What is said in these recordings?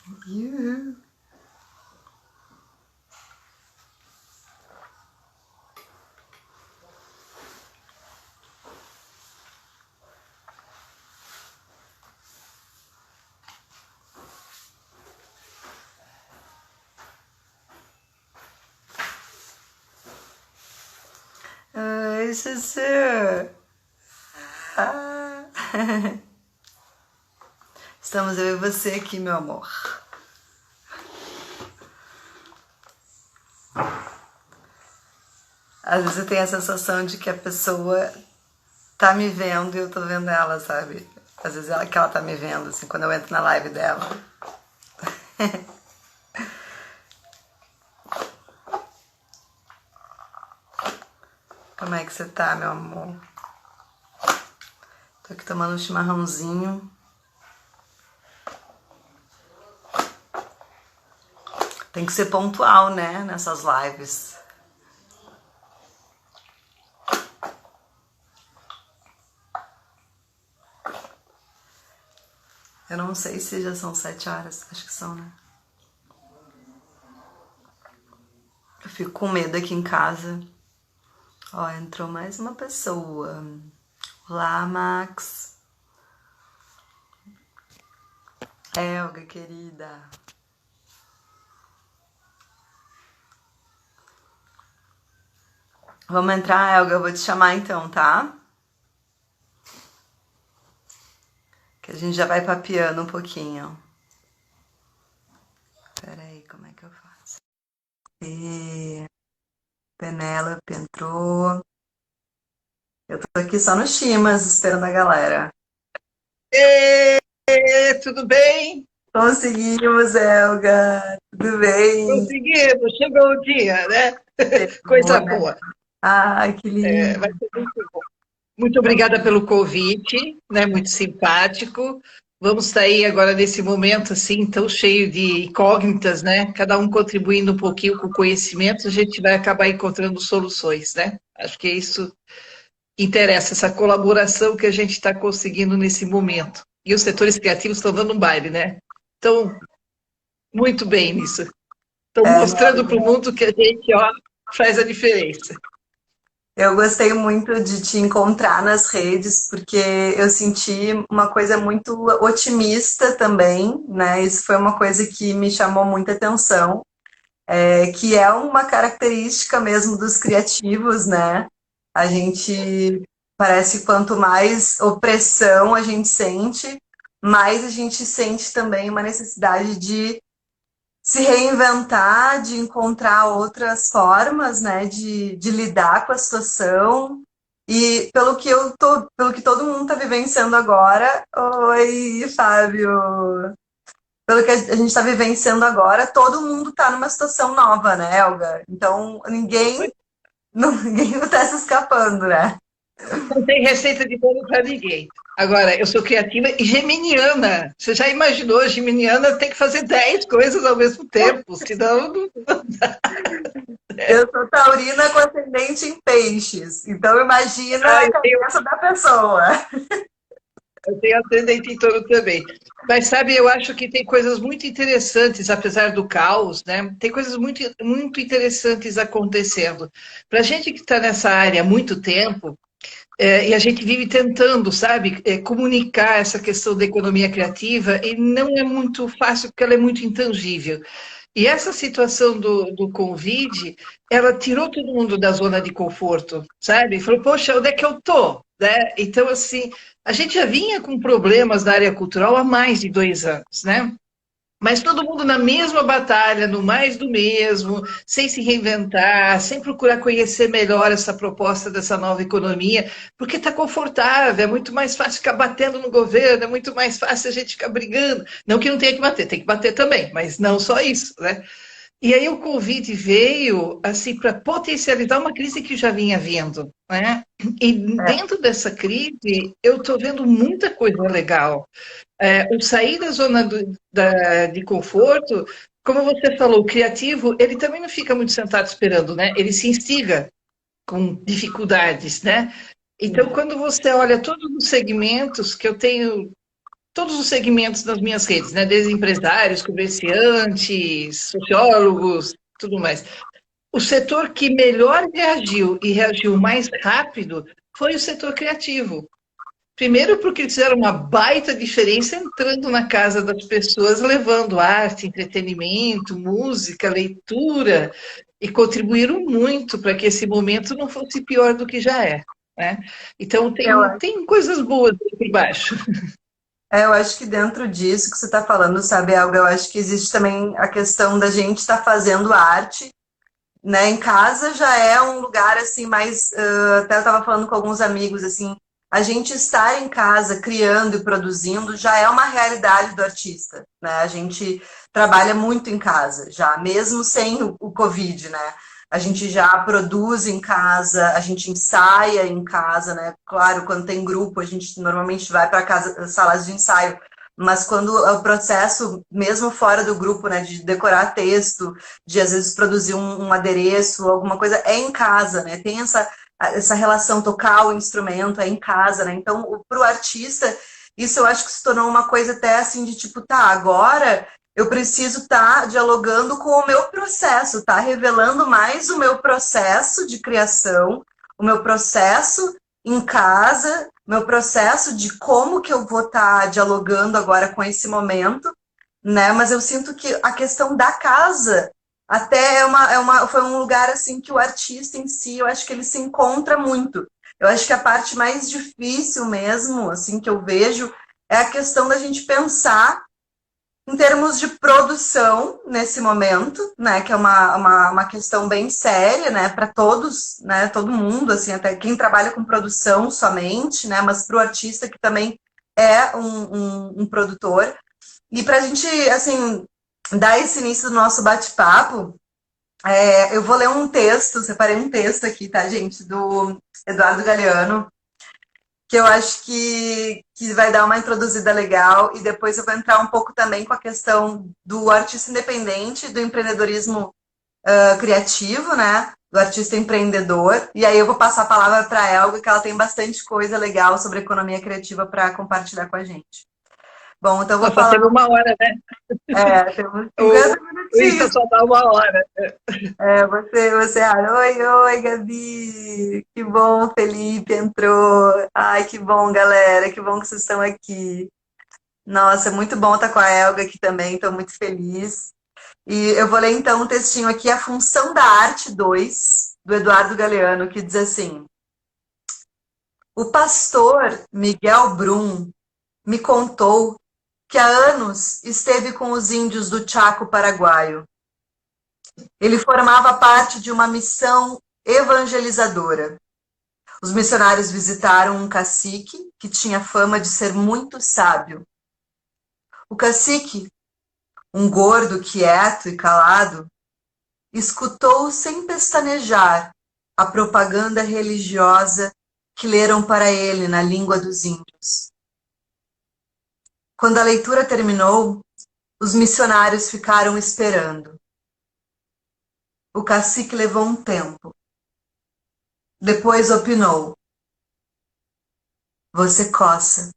Yuhu. Oi, Sussu. Ah. Estamos eu e você aqui, meu amor. Às vezes eu tenho a sensação de que a pessoa tá me vendo e eu tô vendo ela, sabe? Às vezes que ela tá me vendo, assim, quando eu entro na live dela. Como é que você tá, meu amor? Tô aqui tomando um chimarrãozinho. Tem que ser pontual, né, nessas lives. Eu não sei se já são 7 horas, acho que são, né? Eu fico com medo aqui em casa. Ó, entrou mais uma pessoa. Olá, Max. Helga, querida. Vamos entrar, Helga? Eu vou te chamar então, tá? Que a gente já vai papeando um pouquinho. Pera aí, como é que eu faço? E... Penélope entrou. Eu tô aqui só no Chimas, esperando a galera. Ê, tudo bem? Conseguimos, Helga. Tudo bem? Conseguimos, chegou o dia, né? Chegou, Coisa né? boa. Ai, que Vai lindo. ser muito bom. Muito obrigada pelo convite, né? Muito simpático. Vamos sair agora nesse momento assim tão cheio de incógnitas, né? Cada um contribuindo um pouquinho com o conhecimento, a gente vai acabar encontrando soluções, né? Acho que é isso que interessa, essa colaboração que a gente está conseguindo nesse momento. E os setores criativos estão dando um baile, né? Estão muito bem nisso. Estão É, mostrando para o mundo que a gente, ó, faz a diferença. eu gostei muito de te encontrar nas redes, porque eu senti uma coisa muito otimista também, né? Isso foi uma coisa que me chamou muita atenção, que é uma característica mesmo dos criativos, né? A gente parece que quanto mais opressão a gente sente, mais a gente sente também uma necessidade de se reinventar, de encontrar outras formas, né, de lidar com a situação. E pelo que todo mundo está vivenciando agora, oi, Fábio. Pelo que a gente está vivenciando agora, todo mundo está numa situação nova, né, Elga? Então ninguém está se escapando, né? Não tem receita de bolo para ninguém. Agora, eu sou criativa e geminiana. Você já imaginou? Geminiana tem que fazer 10 coisas ao mesmo tempo, senão não. Eu sou taurina com ascendente em peixes, então imagina Ah, a cabeça da pessoa. eu tenho ascendente em touro também. Mas, sabe, eu acho que tem coisas muito interessantes, apesar do caos, né? Tem coisas muito, muito interessantes acontecendo. Para a gente que está nessa área há muito tempo, e a gente vive tentando, sabe, comunicar essa questão da economia criativa, e não é muito fácil, porque ela é muito intangível. E essa situação do Covid, ela tirou todo mundo da zona de conforto, sabe? Falou, poxa, onde é que eu tô? Né? Então, assim, a gente já vinha com problemas na área cultural há mais de 2 anos, né? Mas todo mundo na mesma batalha, no mais do mesmo, sem se reinventar, sem procurar conhecer melhor essa proposta dessa nova economia, porque está confortável, é muito mais fácil ficar batendo no governo, é muito mais fácil a gente ficar brigando. Não que não tenha que bater, tem que bater também, mas não só isso, né? E aí o Covid veio assim para potencializar uma crise que já vinha vindo, né? E É, dentro dessa crise eu estou vendo muita coisa legal. O sair da zona de conforto, como você falou, o criativo, ele também não fica muito sentado esperando, né? Ele se instiga com dificuldades, né? Então, quando você olha todos os segmentos que eu tenho todos os segmentos das minhas redes, né? Desde empresários, comerciantes, sociólogos, tudo mais. O setor que melhor reagiu e reagiu mais rápido foi o setor criativo. Primeiro, porque eles fizeram uma baita diferença entrando na casa das pessoas, levando arte, entretenimento, música, leitura, e contribuíram muito para que esse momento não fosse pior do que já é. Né? Então, tem coisas boas por baixo. Eu acho que dentro disso que você está falando, sabe, Elga, eu acho que existe também a questão da gente estar fazendo arte, né? Em casa já é um lugar assim mais, até eu estava falando com alguns amigos assim, a gente estar em casa criando e produzindo já é uma realidade do artista, né? A gente trabalha muito em casa já, mesmo sem o Covid, né? A gente já produz em casa, a gente ensaia em casa, né? Claro, quando tem grupo, a gente normalmente vai para casa, salas de ensaio, mas quando o processo, mesmo fora do grupo, né, de decorar texto, de às vezes produzir um adereço, alguma coisa, é em casa, né? Tem essa relação, tocar o instrumento é em casa, né? Então, para o artista, isso eu acho que se tornou uma coisa até assim de tipo, tá, agora eu preciso estar dialogando com o meu processo, tá? Revelando mais o meu processo de criação, o meu processo em casa, meu processo de como que eu vou estar dialogando agora com esse momento, né? Mas eu sinto que a questão da casa até foi um lugar assim que o artista em si, eu acho que ele se encontra muito. Eu acho que a parte mais difícil mesmo, assim, que eu vejo, é a questão da gente pensar em termos de produção nesse momento, né, que é uma questão bem séria, né, para todos, né, todo mundo, assim, até quem trabalha com produção somente, né, mas para o artista que também é um produtor. E para a gente, assim, dar esse início do nosso bate-papo, eu vou ler um texto, separei um texto aqui, tá, gente, do Eduardo Galeano, que eu acho que vai dar uma introduzida legal, e depois eu vou entrar um pouco também com a questão do artista independente, do empreendedorismo criativo, né? Do artista empreendedor. E aí eu vou passar a palavra para a Elga, que ela tem bastante coisa legal sobre economia criativa para compartilhar com a gente. Bom, então eu vou Nós só falar. temos uma hora, né? Temos 50 O Insta minutinhos. só dá uma hora. Oi, Gabi, que bom, Felipe entrou, ai, que bom, galera, que bom que vocês estão aqui. Nossa, muito bom estar com a Elga aqui também, estou muito feliz. E eu vou ler então um textinho aqui, A Função da Arte 2, do Eduardo Galeano, que diz assim: o pastor Miguel Brum me contou que há anos esteve com os índios do Chaco paraguaio. Ele formava parte de uma missão evangelizadora. Os missionários visitaram um cacique que tinha fama de ser muito sábio. O cacique, um gordo quieto e calado, escutou sem pestanejar a propaganda religiosa que leram para ele na língua dos índios. Quando a leitura terminou, os missionários ficaram esperando. O cacique levou um tempo. Depois opinou: você coça.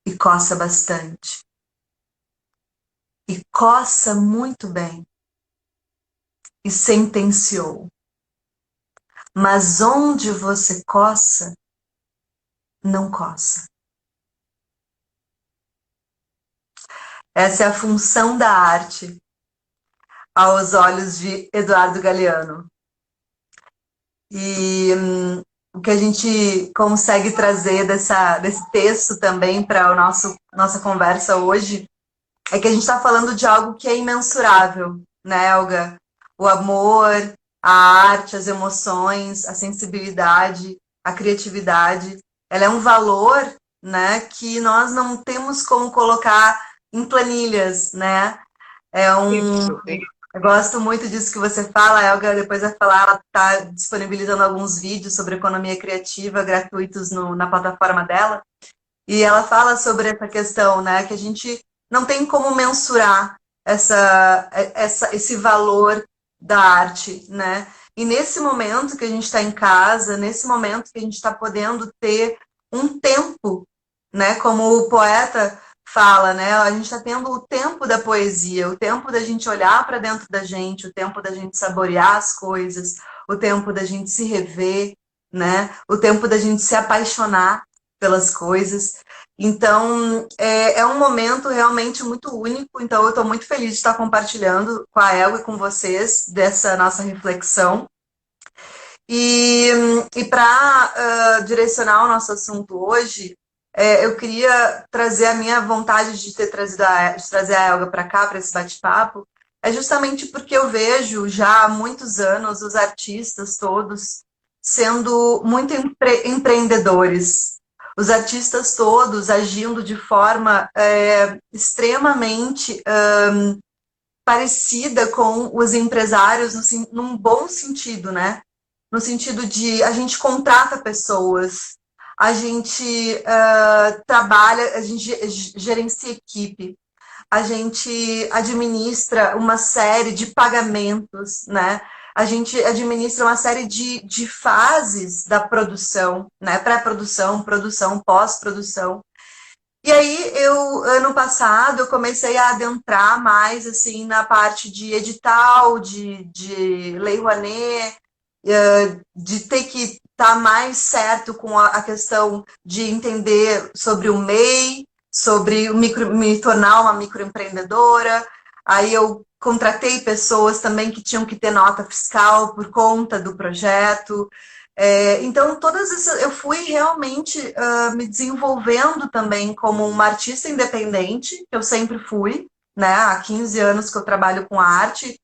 E coça bastante. E coça muito bem. E sentenciou: mas onde você coça, não coça. Essa é a função da arte aos olhos de Eduardo Galeano. E o que a gente consegue trazer desse texto também para a nossa conversa hoje é que a gente está falando de algo que é imensurável, né, Elga? O amor, a arte, as emoções, a sensibilidade, a criatividade. Ela é um valor, né, que nós não temos como colocar em planilhas, né? Eu gosto muito disso que você fala, a Elga depois vai falar, ela está disponibilizando alguns vídeos sobre economia criativa gratuitos na plataforma dela, e ela fala sobre essa questão, né, que a gente não tem como mensurar esse valor da arte, né? E nesse momento que a gente está em casa, nesse momento que a gente está podendo ter um tempo né? Como o poeta fala, né? A gente está tendo o tempo da poesia, o tempo da gente olhar para dentro da gente, o tempo da gente saborear as coisas, o tempo da gente se rever, né? O tempo da gente se apaixonar pelas coisas. Então, é um momento realmente muito único. Então, eu estou muito feliz de estar compartilhando com a Elga e com vocês dessa nossa reflexão. E, e para direcionar o nosso assunto hoje, eu queria trazer a minha vontade de ter de trazer a Elga para cá, para esse bate-papo, é justamente porque eu vejo já há muitos anos os artistas todos sendo muito empreendedores. Os artistas todos agindo de forma extremamente parecida com os empresários, num bom sentido, né? No sentido de a gente contrata pessoas, a gente trabalha, a gente gerencia equipe, a gente administra uma série de pagamentos, né? A gente administra uma série de fases da produção, né? Pré-produção, produção, pós-produção. E aí, ano passado, eu comecei a adentrar mais, assim, na parte de edital, de Lei Rouanet, de ter que estar mais certo com a questão de entender sobre o MEI, sobre me tornar uma microempreendedora. Aí eu contratei pessoas também que tinham que ter nota fiscal por conta do projeto. Então, todas essas, eu fui realmente me desenvolvendo também como uma artista independente, que eu sempre fui, né? Há 15 anos que eu trabalho com arte,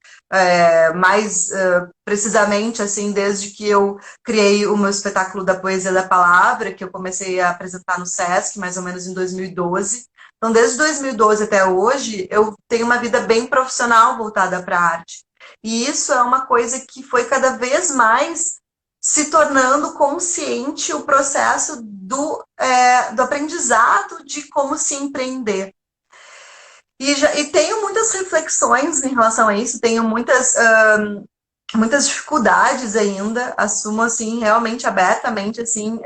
mais precisamente, assim, desde que eu criei o meu espetáculo da Poesia da Palavra, que eu comecei a apresentar no Sesc, mais ou menos em 2012. Então, desde 2012 até hoje, eu tenho uma vida bem profissional voltada para a arte. E isso é uma coisa que foi cada vez mais se tornando consciente o processo do aprendizado de como se empreender. E tenho muitas reflexões em relação a isso, tenho muitas dificuldades ainda, assumo assim, realmente abertamente, assim,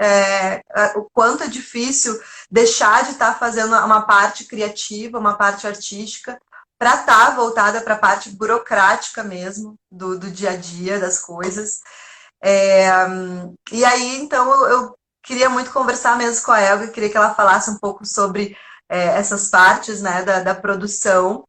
o quanto é difícil deixar de estar fazendo uma parte criativa, uma parte artística, para estar voltada para a parte burocrática mesmo, do dia a dia, das coisas. É, e aí, então, eu queria muito conversar mesmo com a Elga, queria que ela falasse um pouco sobre essas partes, né, da produção,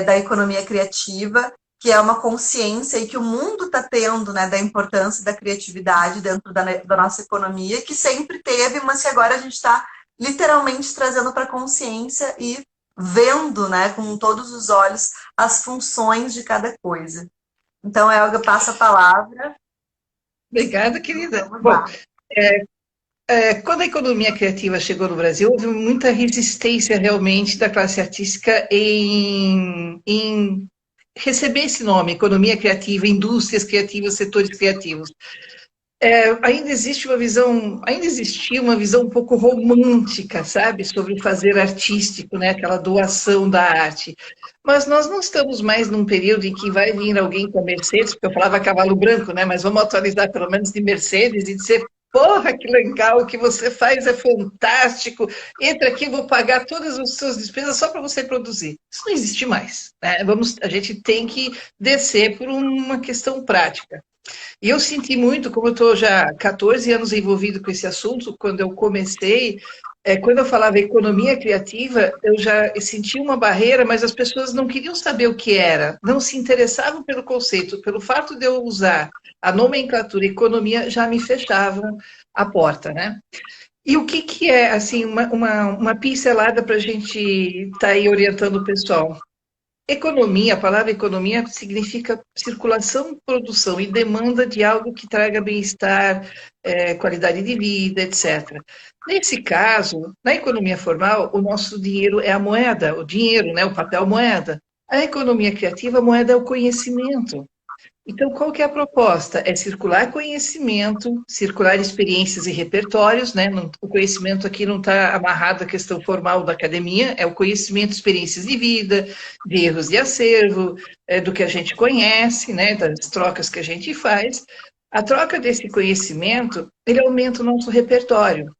da economia criativa, que é uma consciência e que o mundo está tendo, né, da importância da criatividade dentro da nossa economia, que sempre teve, mas que agora a gente está literalmente trazendo para a consciência e vendo, né, com todos os olhos, as funções de cada coisa. Então, Elga, passa a palavra. Obrigada, querida. Vamos Bom, lá. quando a economia criativa chegou no Brasil, houve muita resistência realmente da classe artística em receber esse nome, economia criativa, indústrias criativas, setores criativos. Ainda existe uma visão, ainda existia uma visão um pouco romântica, sabe, sobre o fazer artístico, né, aquela doação da arte. Mas nós não estamos mais num período em que vai vir alguém com a Mercedes, porque eu falava cavalo branco, né, mas vamos atualizar pelo menos de Mercedes e dizer, porra, que legal, o que você faz é fantástico, entra aqui, vou pagar todas as suas despesas só para você produzir. Isso não existe mais, né? A gente tem que descer por uma questão prática. E eu senti muito, como eu estou já 14 anos envolvido com esse assunto, quando eu comecei, quando eu falava economia criativa, eu já senti uma barreira, mas as pessoas não queriam saber o que era, não se interessavam pelo conceito, pelo fato de eu usar a nomenclatura economia, já me fechavam a porta, né? E o que é, assim, uma pincelada para a gente estar aí orientando o pessoal? Economia, a palavra economia significa circulação, produção e demanda de algo que traga bem-estar, qualidade de vida, etc. Nesse caso, na economia formal, o nosso dinheiro é a moeda, o dinheiro, né, o papel moeda. A economia criativa, a moeda é o conhecimento. Então, qual que é a proposta? É circular conhecimento, circular experiências e repertórios, né? O conhecimento aqui não está amarrado à questão formal da academia, é o conhecimento, experiências de vida, de erros de acervo, do que a gente conhece, né? Das trocas que a gente faz. A troca desse conhecimento, ele aumenta o nosso repertório.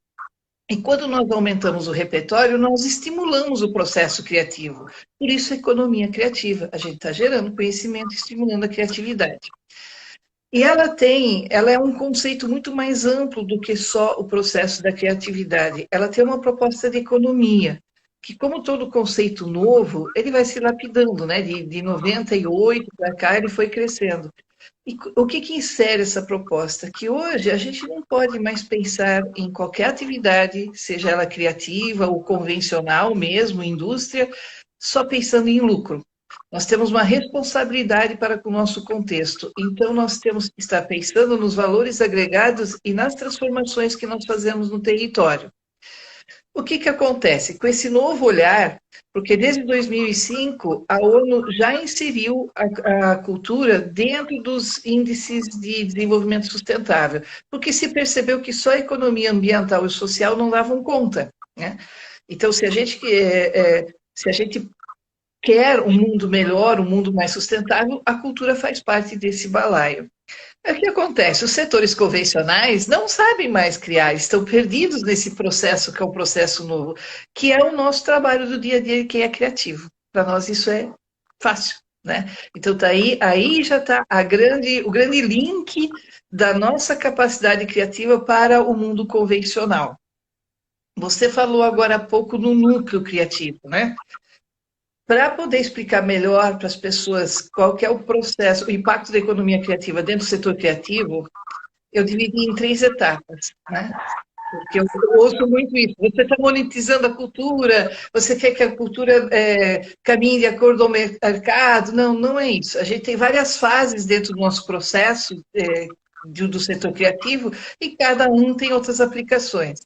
E quando nós aumentamos o repertório, nós estimulamos o processo criativo. Por isso, a economia criativa. A gente está gerando conhecimento, estimulando a criatividade. E ela é um conceito muito mais amplo do que só o processo da criatividade. Ela tem uma proposta de economia, que como todo conceito novo, ele vai se lapidando, né? De 98 para cá, ele foi crescendo. E o que insere essa proposta? Que hoje a gente não pode mais pensar em qualquer atividade, seja ela criativa ou convencional mesmo, indústria, só pensando em lucro. Nós temos uma responsabilidade para com o nosso contexto, então nós temos que estar pensando nos valores agregados e nas transformações que nós fazemos no território. O que acontece? Com esse novo olhar, porque desde 2005 a ONU já inseriu a cultura dentro dos índices de desenvolvimento sustentável, porque se percebeu que só a economia ambiental e social não davam conta, né? Então, se a gente quer um mundo melhor, um mundo mais sustentável, a cultura faz parte desse balaio. O que acontece? Os setores convencionais não sabem mais criar, estão perdidos nesse processo que é um processo novo, que é o nosso trabalho do dia a dia, que é criativo. Para nós isso é fácil, né? Então tá aí já está o grande link da nossa capacidade criativa para o mundo convencional. Você falou agora há pouco no núcleo criativo, né? Para poder explicar melhor para as pessoas qual que é o processo, o impacto da economia criativa dentro do setor criativo, eu dividi em 3 etapas, né? Porque eu ouço muito isso. Você está monetizando a cultura, você quer que a cultura caminhe de acordo com o mercado. Não, não é isso. A gente tem várias fases dentro do nosso processo do setor criativo e cada um tem outras aplicações.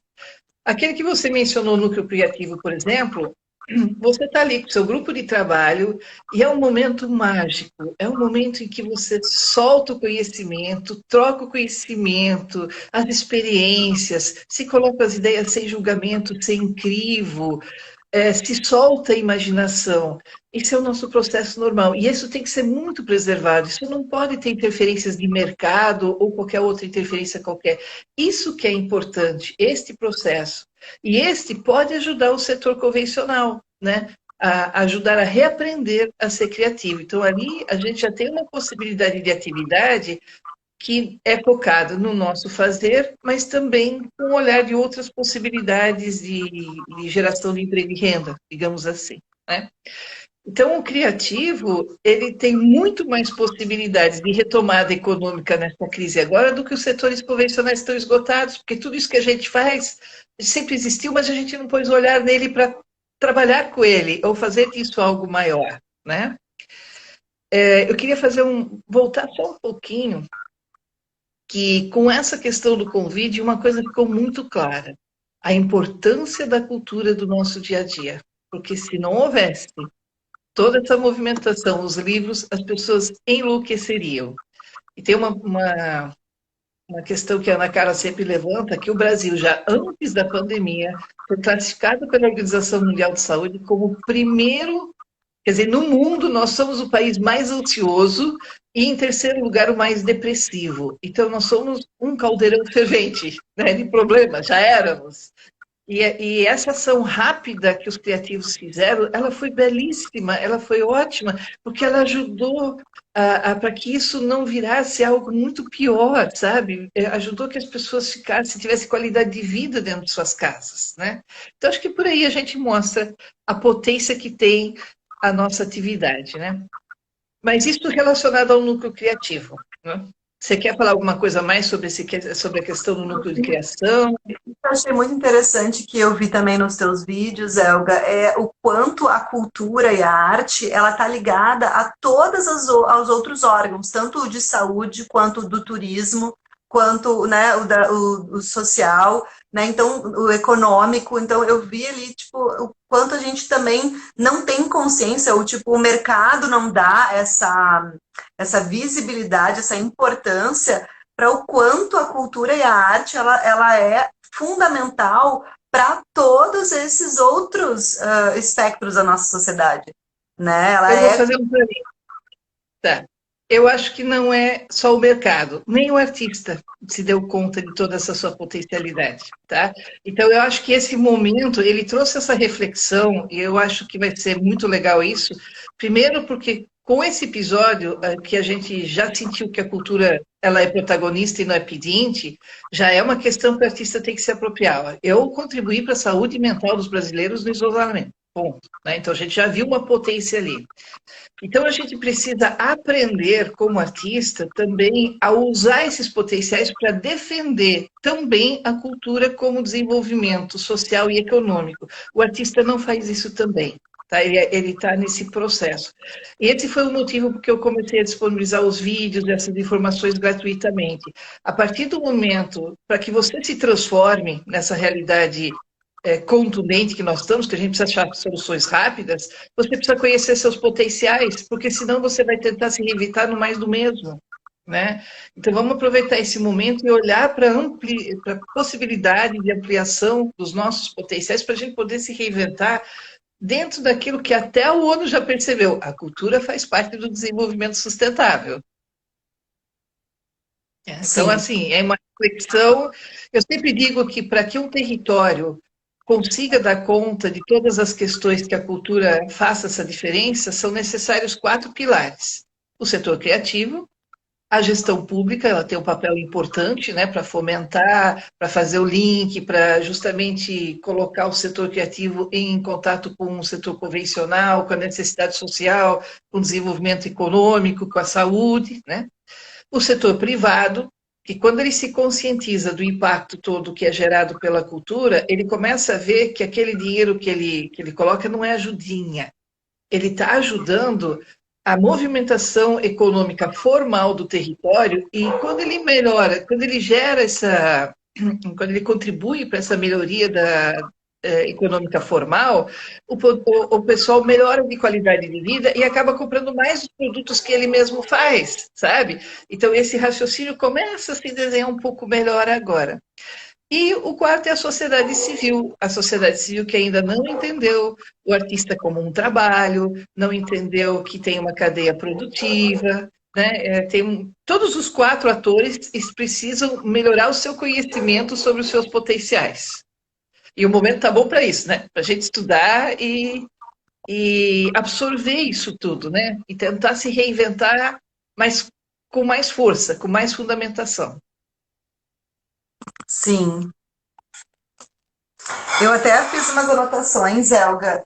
Aquele que você mencionou, núcleo criativo, por exemplo, você está ali com o seu grupo de trabalho e é um momento mágico, é um momento em que você solta o conhecimento, troca o conhecimento, as experiências, se coloca as ideias sem julgamento, sem crivo, se solta a imaginação. Esse é o nosso processo normal. E isso tem que ser muito preservado. Isso não pode ter interferências de mercado ou qualquer outra interferência qualquer. Isso que é importante, este processo. E este pode ajudar o setor convencional, né? A ajudar a reaprender a ser criativo. Então, ali a gente já tem uma possibilidade de atividade que é focada no nosso fazer, mas também com o olhar de outras possibilidades de geração de emprego e renda, digamos assim, né? Então, o criativo, ele tem muito mais possibilidades de retomada econômica nessa crise agora do que os setores convencionais estão esgotados, porque tudo isso que a gente faz sempre existiu, mas a gente não pôs o olhar nele para trabalhar com ele ou fazer disso algo maior, né? Eu queria voltar só um pouquinho, que com essa questão do Covid, uma coisa ficou muito clara: a importância da cultura do nosso dia a dia. Porque se não houvesse toda essa movimentação, os livros, as pessoas enlouqueceriam. E tem uma questão que a Ana Cara sempre levanta, que o Brasil, já antes da pandemia, foi classificado pela Organização Mundial de Saúde como o primeiro. Quer dizer, no mundo, nós somos o país mais ansioso e, em terceiro lugar, o mais depressivo. Então, nós somos um caldeirão fervente, né, de problemas, já éramos. E essa ação rápida que os criativos fizeram, ela foi belíssima, ela foi ótima, porque ela ajudou para que isso não virasse algo muito pior, sabe? Ajudou que as pessoas tivessem qualidade de vida dentro de suas casas, né? Então, acho que por aí a gente mostra a potência que tem a nossa atividade, né? Mas isso relacionado ao núcleo criativo, né? Você quer falar alguma coisa mais sobre a questão do núcleo de criação? Eu achei muito interessante, que eu vi também nos teus vídeos, Elga, o quanto a cultura e a arte, ela está ligada a aos outros órgãos, tanto o de saúde, quanto o do turismo, quanto, né, o social, né, então o econômico. Então eu vi ali, tipo, o quanto a gente também não tem consciência, ou tipo, o mercado não dá essa visibilidade, essa importância para o quanto a cultura e a arte ela é fundamental para todos esses outros espectros da nossa sociedade, né? Eu vou fazer um. Tá. Eu acho que não é só o mercado, nem o artista se deu conta de toda essa sua potencialidade, tá? Então, eu acho que esse momento, ele trouxe essa reflexão, e eu acho que vai ser muito legal isso, primeiro porque com esse episódio, que a gente já sentiu que a cultura ela é protagonista e não é pedinte, já é uma questão que o artista tem que se apropriar. Eu contribuí para a saúde mental dos brasileiros no isolamento, ponto, né? Então, a gente já viu uma potência ali. Então, a gente precisa aprender, como artista, também a usar esses potenciais para defender também a cultura como desenvolvimento social e econômico. O artista não faz isso também. Tá? Ele está nesse processo. E esse foi o motivo porque eu comecei a disponibilizar os vídeos, essas informações gratuitamente. A partir do momento, para que você se transforme nessa realidade contundente que nós estamos, que a gente precisa achar soluções rápidas, você precisa conhecer seus potenciais, porque senão você vai tentar se reinventar no mais do mesmo, né? Então vamos aproveitar esse momento e olhar para a possibilidade de ampliação dos nossos potenciais para a gente poder se reinventar dentro daquilo que até a ONU já percebeu. A cultura faz parte do desenvolvimento sustentável. Então, assim, é uma reflexão. Eu sempre digo que para que um território consiga dar conta de todas as questões que a cultura faça essa diferença, são necessários 4 pilares. O setor criativo, a gestão pública, ela tem um papel importante, né, para fomentar, para fazer o link, para justamente colocar o setor criativo em contato com o setor convencional, com a necessidade social, com o desenvolvimento econômico, com a saúde, né? O setor privado, que quando ele se conscientiza do impacto todo que é gerado pela cultura, ele começa a ver que aquele dinheiro que ele coloca não é ajudinha. Ele está ajudando a movimentação econômica formal do território e quando ele melhora, quando ele gera essa... Quando ele contribui para essa melhoria econômica formal, o pessoal melhora de qualidade de vida e acaba comprando mais os produtos que ele mesmo faz, sabe? Então, esse raciocínio começa a se desenhar um pouco melhor agora. E o quarto é a sociedade civil que ainda não entendeu o artista como um trabalho, não entendeu que tem uma cadeia produtiva, né? Todos os 4 atores precisam melhorar o seu conhecimento sobre os seus potenciais. E o momento está bom para isso, né? Para a gente estudar e absorver isso tudo, né? E tentar se reinventar, mas com mais força, com mais fundamentação. Sim. Eu até fiz umas anotações, Elga,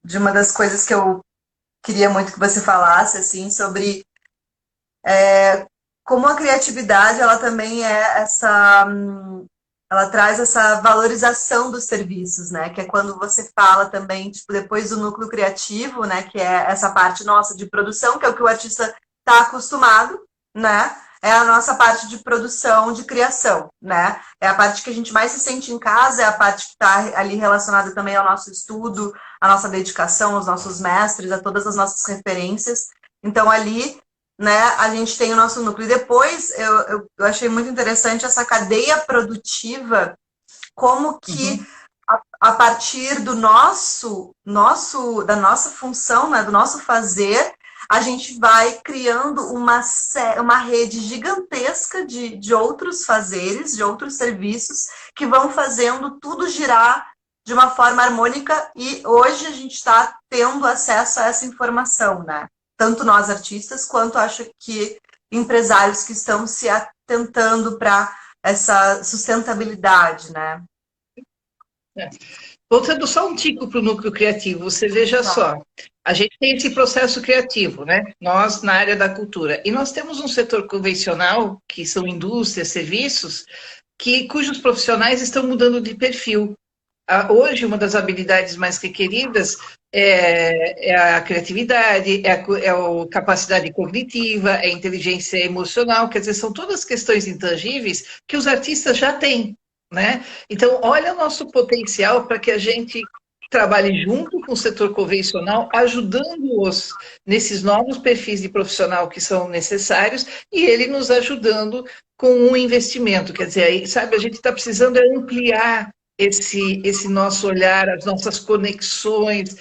de uma das coisas que eu queria muito que você falasse, assim, sobre como a criatividade, ela também é ela traz essa valorização dos serviços, né? Que é quando você fala também, tipo, depois do núcleo criativo, né? Que é essa parte nossa de produção, que é o que o artista está acostumado, né? É a nossa parte de produção, de criação, né? É a parte que a gente mais se sente em casa, é a parte que está ali relacionada também ao nosso estudo, à nossa dedicação, aos nossos mestres, a todas as nossas referências. Então, ali, né, a gente tem o nosso núcleo. E depois, eu achei muito interessante essa cadeia produtiva, como que a partir da nossa função, né, do nosso fazer, a gente vai criando uma rede gigantesca de outros fazeres, de outros serviços, que vão fazendo tudo girar de uma forma harmônica, e hoje a gente está tendo acesso a essa informação, né? Tanto nós artistas, quanto acho que empresários que estão se atentando para essa sustentabilidade, né? Voltando só um tico para o núcleo criativo, você veja só, a gente tem esse processo criativo, né? Nós, na área da cultura, e nós temos um setor convencional, que são indústrias, serviços, cujos profissionais estão mudando de perfil. Hoje, uma das habilidades mais requeridas é a criatividade, é a capacidade cognitiva, é a inteligência emocional, quer dizer, são todas questões intangíveis que os artistas já têm, né? Então, olha o nosso potencial para que a gente trabalhe junto com o setor convencional, ajudando-os nesses novos perfis de profissional que são necessários e ele nos ajudando com um investimento. Quer dizer, aí, sabe, a gente está precisando ampliar esse nosso olhar, as nossas conexões,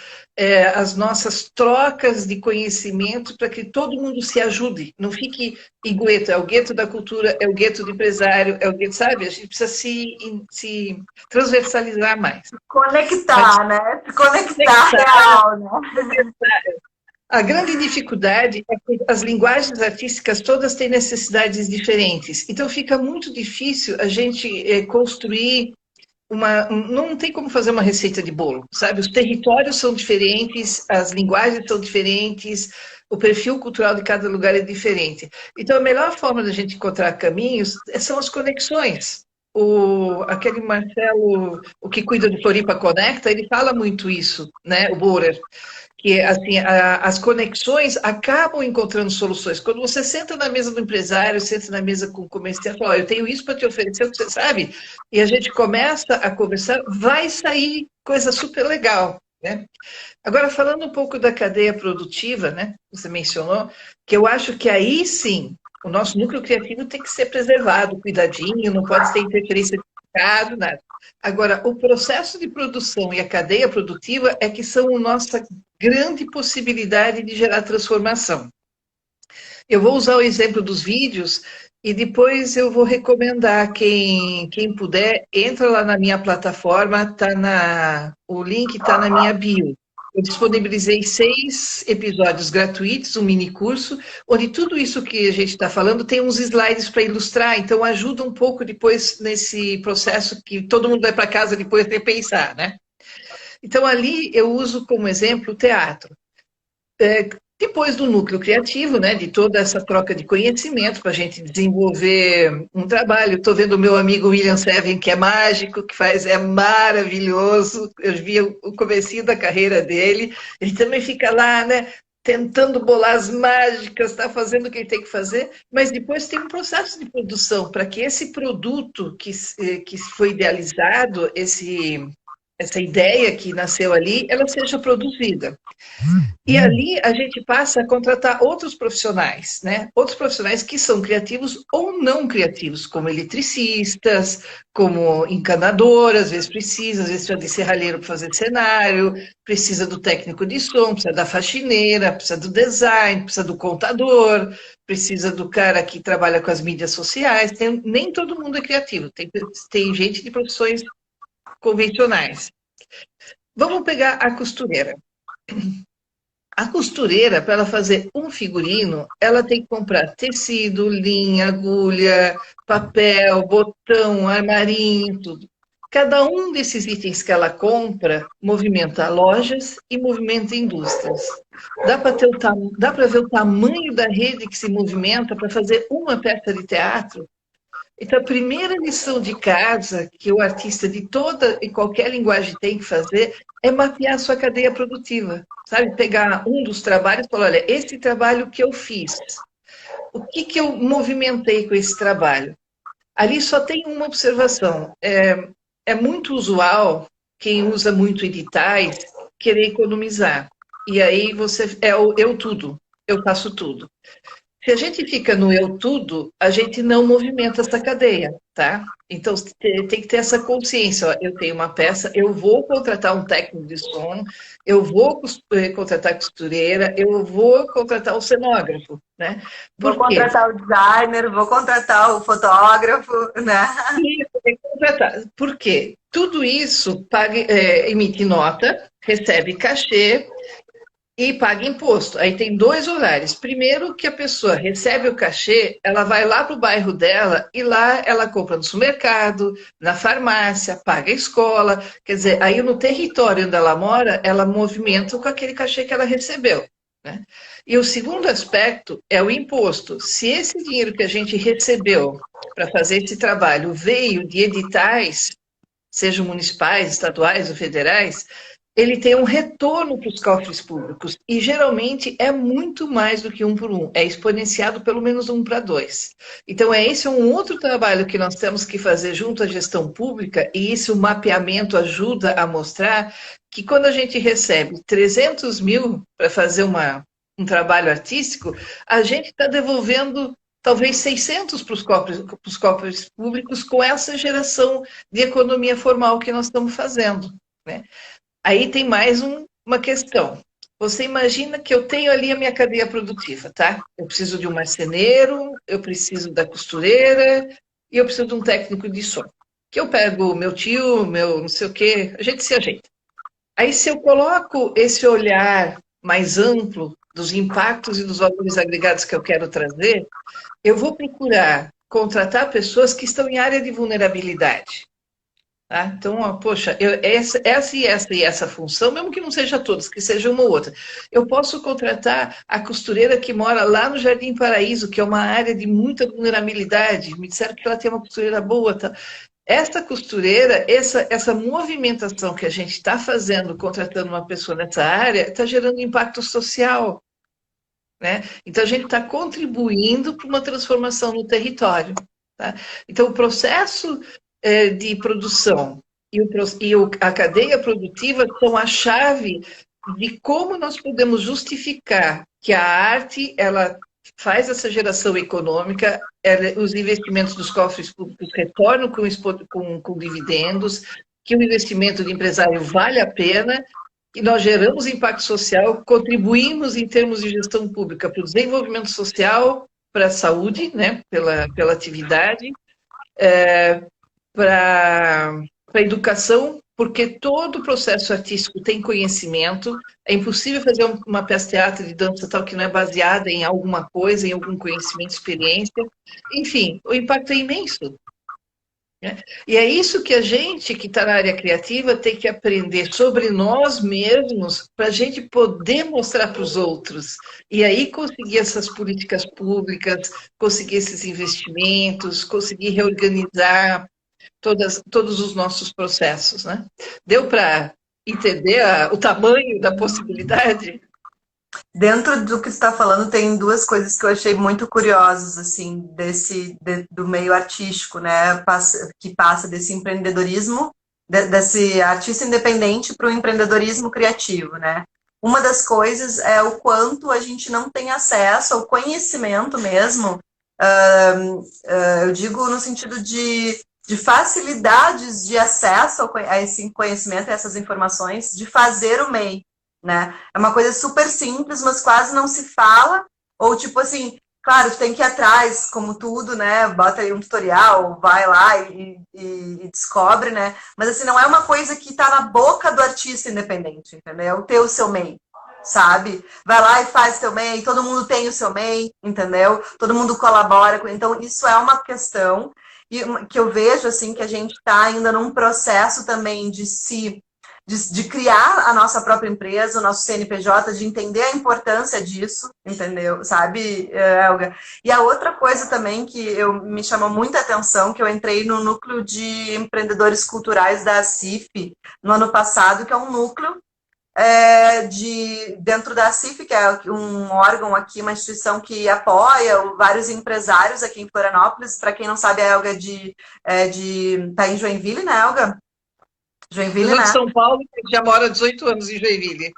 as nossas trocas de conhecimento para que todo mundo se ajude, não fique em gueto, é o gueto da cultura, é o gueto do empresário, é o gueto, sabe? A gente precisa se transversalizar mais. Mas Conectar, né? Se conectar conectar, real, né? a grande dificuldade é que as linguagens artísticas todas têm necessidades diferentes, então fica muito difícil a gente construir não tem como fazer uma receita de bolo, sabe? Os territórios são diferentes, as linguagens são diferentes, o perfil cultural de cada lugar é diferente. Então, a melhor forma da gente encontrar caminhos são as conexões. Aquele Marcelo, o que cuida do Floripa Conecta, ele fala muito isso, né? O Borer, que assim, as conexões acabam encontrando soluções. Quando você senta na mesa do empresário, senta na mesa com o comerciante, fala, eu tenho isso para te oferecer, você sabe? E a gente começa a conversar, vai sair coisa super legal, né? Agora, falando um pouco da cadeia produtiva, né? Você mencionou, que eu acho que aí sim, o nosso núcleo criativo tem que ser preservado, cuidadinho, não pode ter interferência de mercado, nada. Agora, o processo de produção e a cadeia produtiva é que são a nossa grande possibilidade de gerar transformação. Eu vou usar o exemplo dos vídeos e depois eu vou recomendar quem puder, entra lá na minha plataforma, o link está na minha bio. Eu disponibilizei 6 episódios gratuitos, um mini curso, onde tudo isso que a gente está falando tem uns slides para ilustrar, então ajuda um pouco depois nesse processo que todo mundo vai para casa depois de pensar, né? Então ali eu uso como exemplo o teatro. Depois do núcleo criativo, né, de toda essa troca de conhecimento para a gente desenvolver um trabalho. Estou vendo o meu amigo William Seven, que é mágico, é maravilhoso. Eu vi o comecinho da carreira dele. Ele também fica lá, né, tentando bolar as mágicas, está fazendo o que ele tem que fazer, mas depois tem um processo de produção para que esse produto que foi idealizado, essa ideia que nasceu ali, ela seja produzida. E ali a gente passa a contratar outros profissionais, né? Outros profissionais que são criativos ou não criativos, como eletricistas, como encanador, às vezes precisa, às vezes precisa de serralheiro para fazer cenário, precisa do técnico de som, precisa da faxineira, precisa do design, precisa do contador, precisa do cara que trabalha com as mídias sociais. Nem todo mundo é criativo, tem gente de profissões convencionais. Vamos pegar a costureira. A costureira, para ela fazer um figurino, ela tem que comprar tecido, linha, agulha, papel, botão, armarinho, tudo. Cada um desses itens que ela compra movimenta lojas e movimenta indústrias. Dá para ver o tamanho da rede que se movimenta para fazer uma peça de teatro. Então, a primeira lição de casa que o artista de toda e qualquer linguagem tem que fazer é mapear a sua cadeia produtiva. Sabe, pegar um dos trabalhos e falar, olha, esse trabalho que eu fiz, o que eu movimentei com esse trabalho? Ali só tem uma observação. É muito usual quem usa muito editais querer economizar. E aí você é o eu tudo, eu faço tudo. Se a gente fica no eu tudo, a gente não movimenta essa cadeia, tá? Então tem que ter essa consciência. Ó, eu tenho uma peça, eu vou contratar um técnico de som, eu vou contratar costureira, eu vou contratar um cenógrafo, né? Vou Por quê? contratar o designer, vou contratar o fotógrafo, né? Isso, tem que contratar. Por quê? Tudo isso emite nota, recebe cachê, e paga imposto. Aí tem 2 olhares. Primeiro, que a pessoa recebe o cachê, ela vai lá para o bairro dela e lá ela compra no supermercado, na farmácia, paga a escola. Quer dizer, aí no território onde ela mora, ela movimenta com aquele cachê que ela recebeu. Né? E o segundo aspecto é o imposto. Se esse dinheiro que a gente recebeu para fazer esse trabalho veio de editais, sejam municipais, estaduais ou federais, ele tem um retorno para os cofres públicos e geralmente é muito mais do que 1 por 1, é exponenciado pelo menos 1 para 2. Então esse é um outro trabalho que nós temos que fazer junto à gestão pública e esse mapeamento ajuda a mostrar que quando a gente recebe 300 mil para fazer um trabalho artístico, a gente está devolvendo talvez 600 para os cofres públicos com essa geração de economia formal que nós estamos fazendo, né? Aí tem mais uma questão. Você imagina que eu tenho ali a minha cadeia produtiva, tá? Eu preciso de um marceneiro, eu preciso da costureira e eu preciso de um técnico de som. Que eu pego meu tio, meu não sei o quê, a gente se ajeita. Aí, se eu coloco esse olhar mais amplo dos impactos e dos valores agregados que eu quero trazer, eu vou procurar contratar pessoas que estão em área de vulnerabilidade. Tá? Então, ó, poxa, essa função, mesmo que não seja todas, que seja uma ou outra. Eu posso contratar a costureira que mora lá no Jardim Paraíso, que é uma área de muita vulnerabilidade. Me disseram que ela tem uma costureira boa. Tá? Essa costureira, essa movimentação que a gente está fazendo, contratando uma pessoa nessa área, está gerando impacto social. Né? Então, a gente está contribuindo para uma transformação no território. Tá? Então, o processo de produção a cadeia produtiva são a chave de como nós podemos justificar que a arte ela faz essa geração econômica, os investimentos dos cofres públicos retornam com dividendos, que o investimento de empresário vale a pena, e nós geramos impacto social, contribuímos em termos de gestão pública para o desenvolvimento social, para a saúde, né, pela atividade, para a educação, porque todo o processo artístico tem conhecimento. É impossível fazer uma peça-teatro de dança tal que não é baseada em alguma coisa, em algum conhecimento, experiência. Enfim, o impacto é imenso. Né? E é isso que a gente, que está na área criativa, tem que aprender sobre nós mesmos para a gente poder mostrar para os outros. E aí conseguir essas políticas públicas, conseguir esses investimentos, conseguir reorganizar todos os nossos processos, né? Deu para entender o tamanho da possibilidade? Dentro do que você está falando, tem duas coisas que eu achei muito curiosas, assim, do meio artístico, né? Que passa desse empreendedorismo, desse artista independente para o empreendedorismo criativo, né? Uma das coisas é o quanto a gente não tem acesso ao conhecimento mesmo, eu digo no sentido de facilidades de acesso a esse conhecimento, a essas informações, de fazer o MEI. Né? É uma coisa super simples, mas quase não se fala, ou tipo assim, claro, tu tem que ir atrás, como tudo, né? Bota aí um tutorial, vai lá e descobre, né? Mas assim, não é uma coisa que tá na boca do artista independente, entendeu? Ter o seu MEI, sabe? Vai lá e faz seu MEI, todo mundo tem o seu MEI, entendeu? Todo mundo colabora, então isso é uma questão que eu vejo, assim, que a gente tá ainda num processo também de criar a nossa própria empresa, o nosso CNPJ, de entender a importância disso, entendeu? Sabe, Elga? E a outra coisa também que me chamou muita atenção, que eu entrei no núcleo de empreendedores culturais da CIF no ano passado, que é um núcleo dentro da CIF, que é um órgão aqui, uma instituição que apoia vários empresários aqui em Florianópolis. Para quem não sabe, a Elga tá em Joinville, né, Elga? Joinville, eu sou de São Paulo, já moro há 18 anos em Joinville.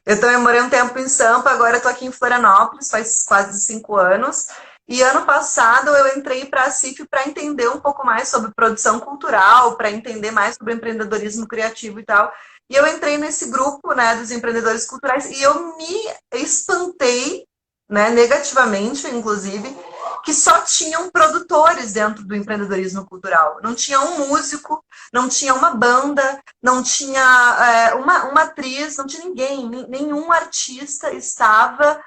Eu também morei um tempo em Sampa, agora estou aqui em Florianópolis, faz quase 5 anos. E ano passado eu entrei para a CIF para entender um pouco mais sobre produção cultural, para entender mais sobre empreendedorismo criativo e tal. E eu entrei nesse grupo, né, dos empreendedores culturais e eu me espantei, né, negativamente, inclusive, que só tinham produtores dentro do empreendedorismo cultural. Não tinha um músico, não tinha uma banda, não tinha uma atriz, não tinha ninguém, nenhum artista estava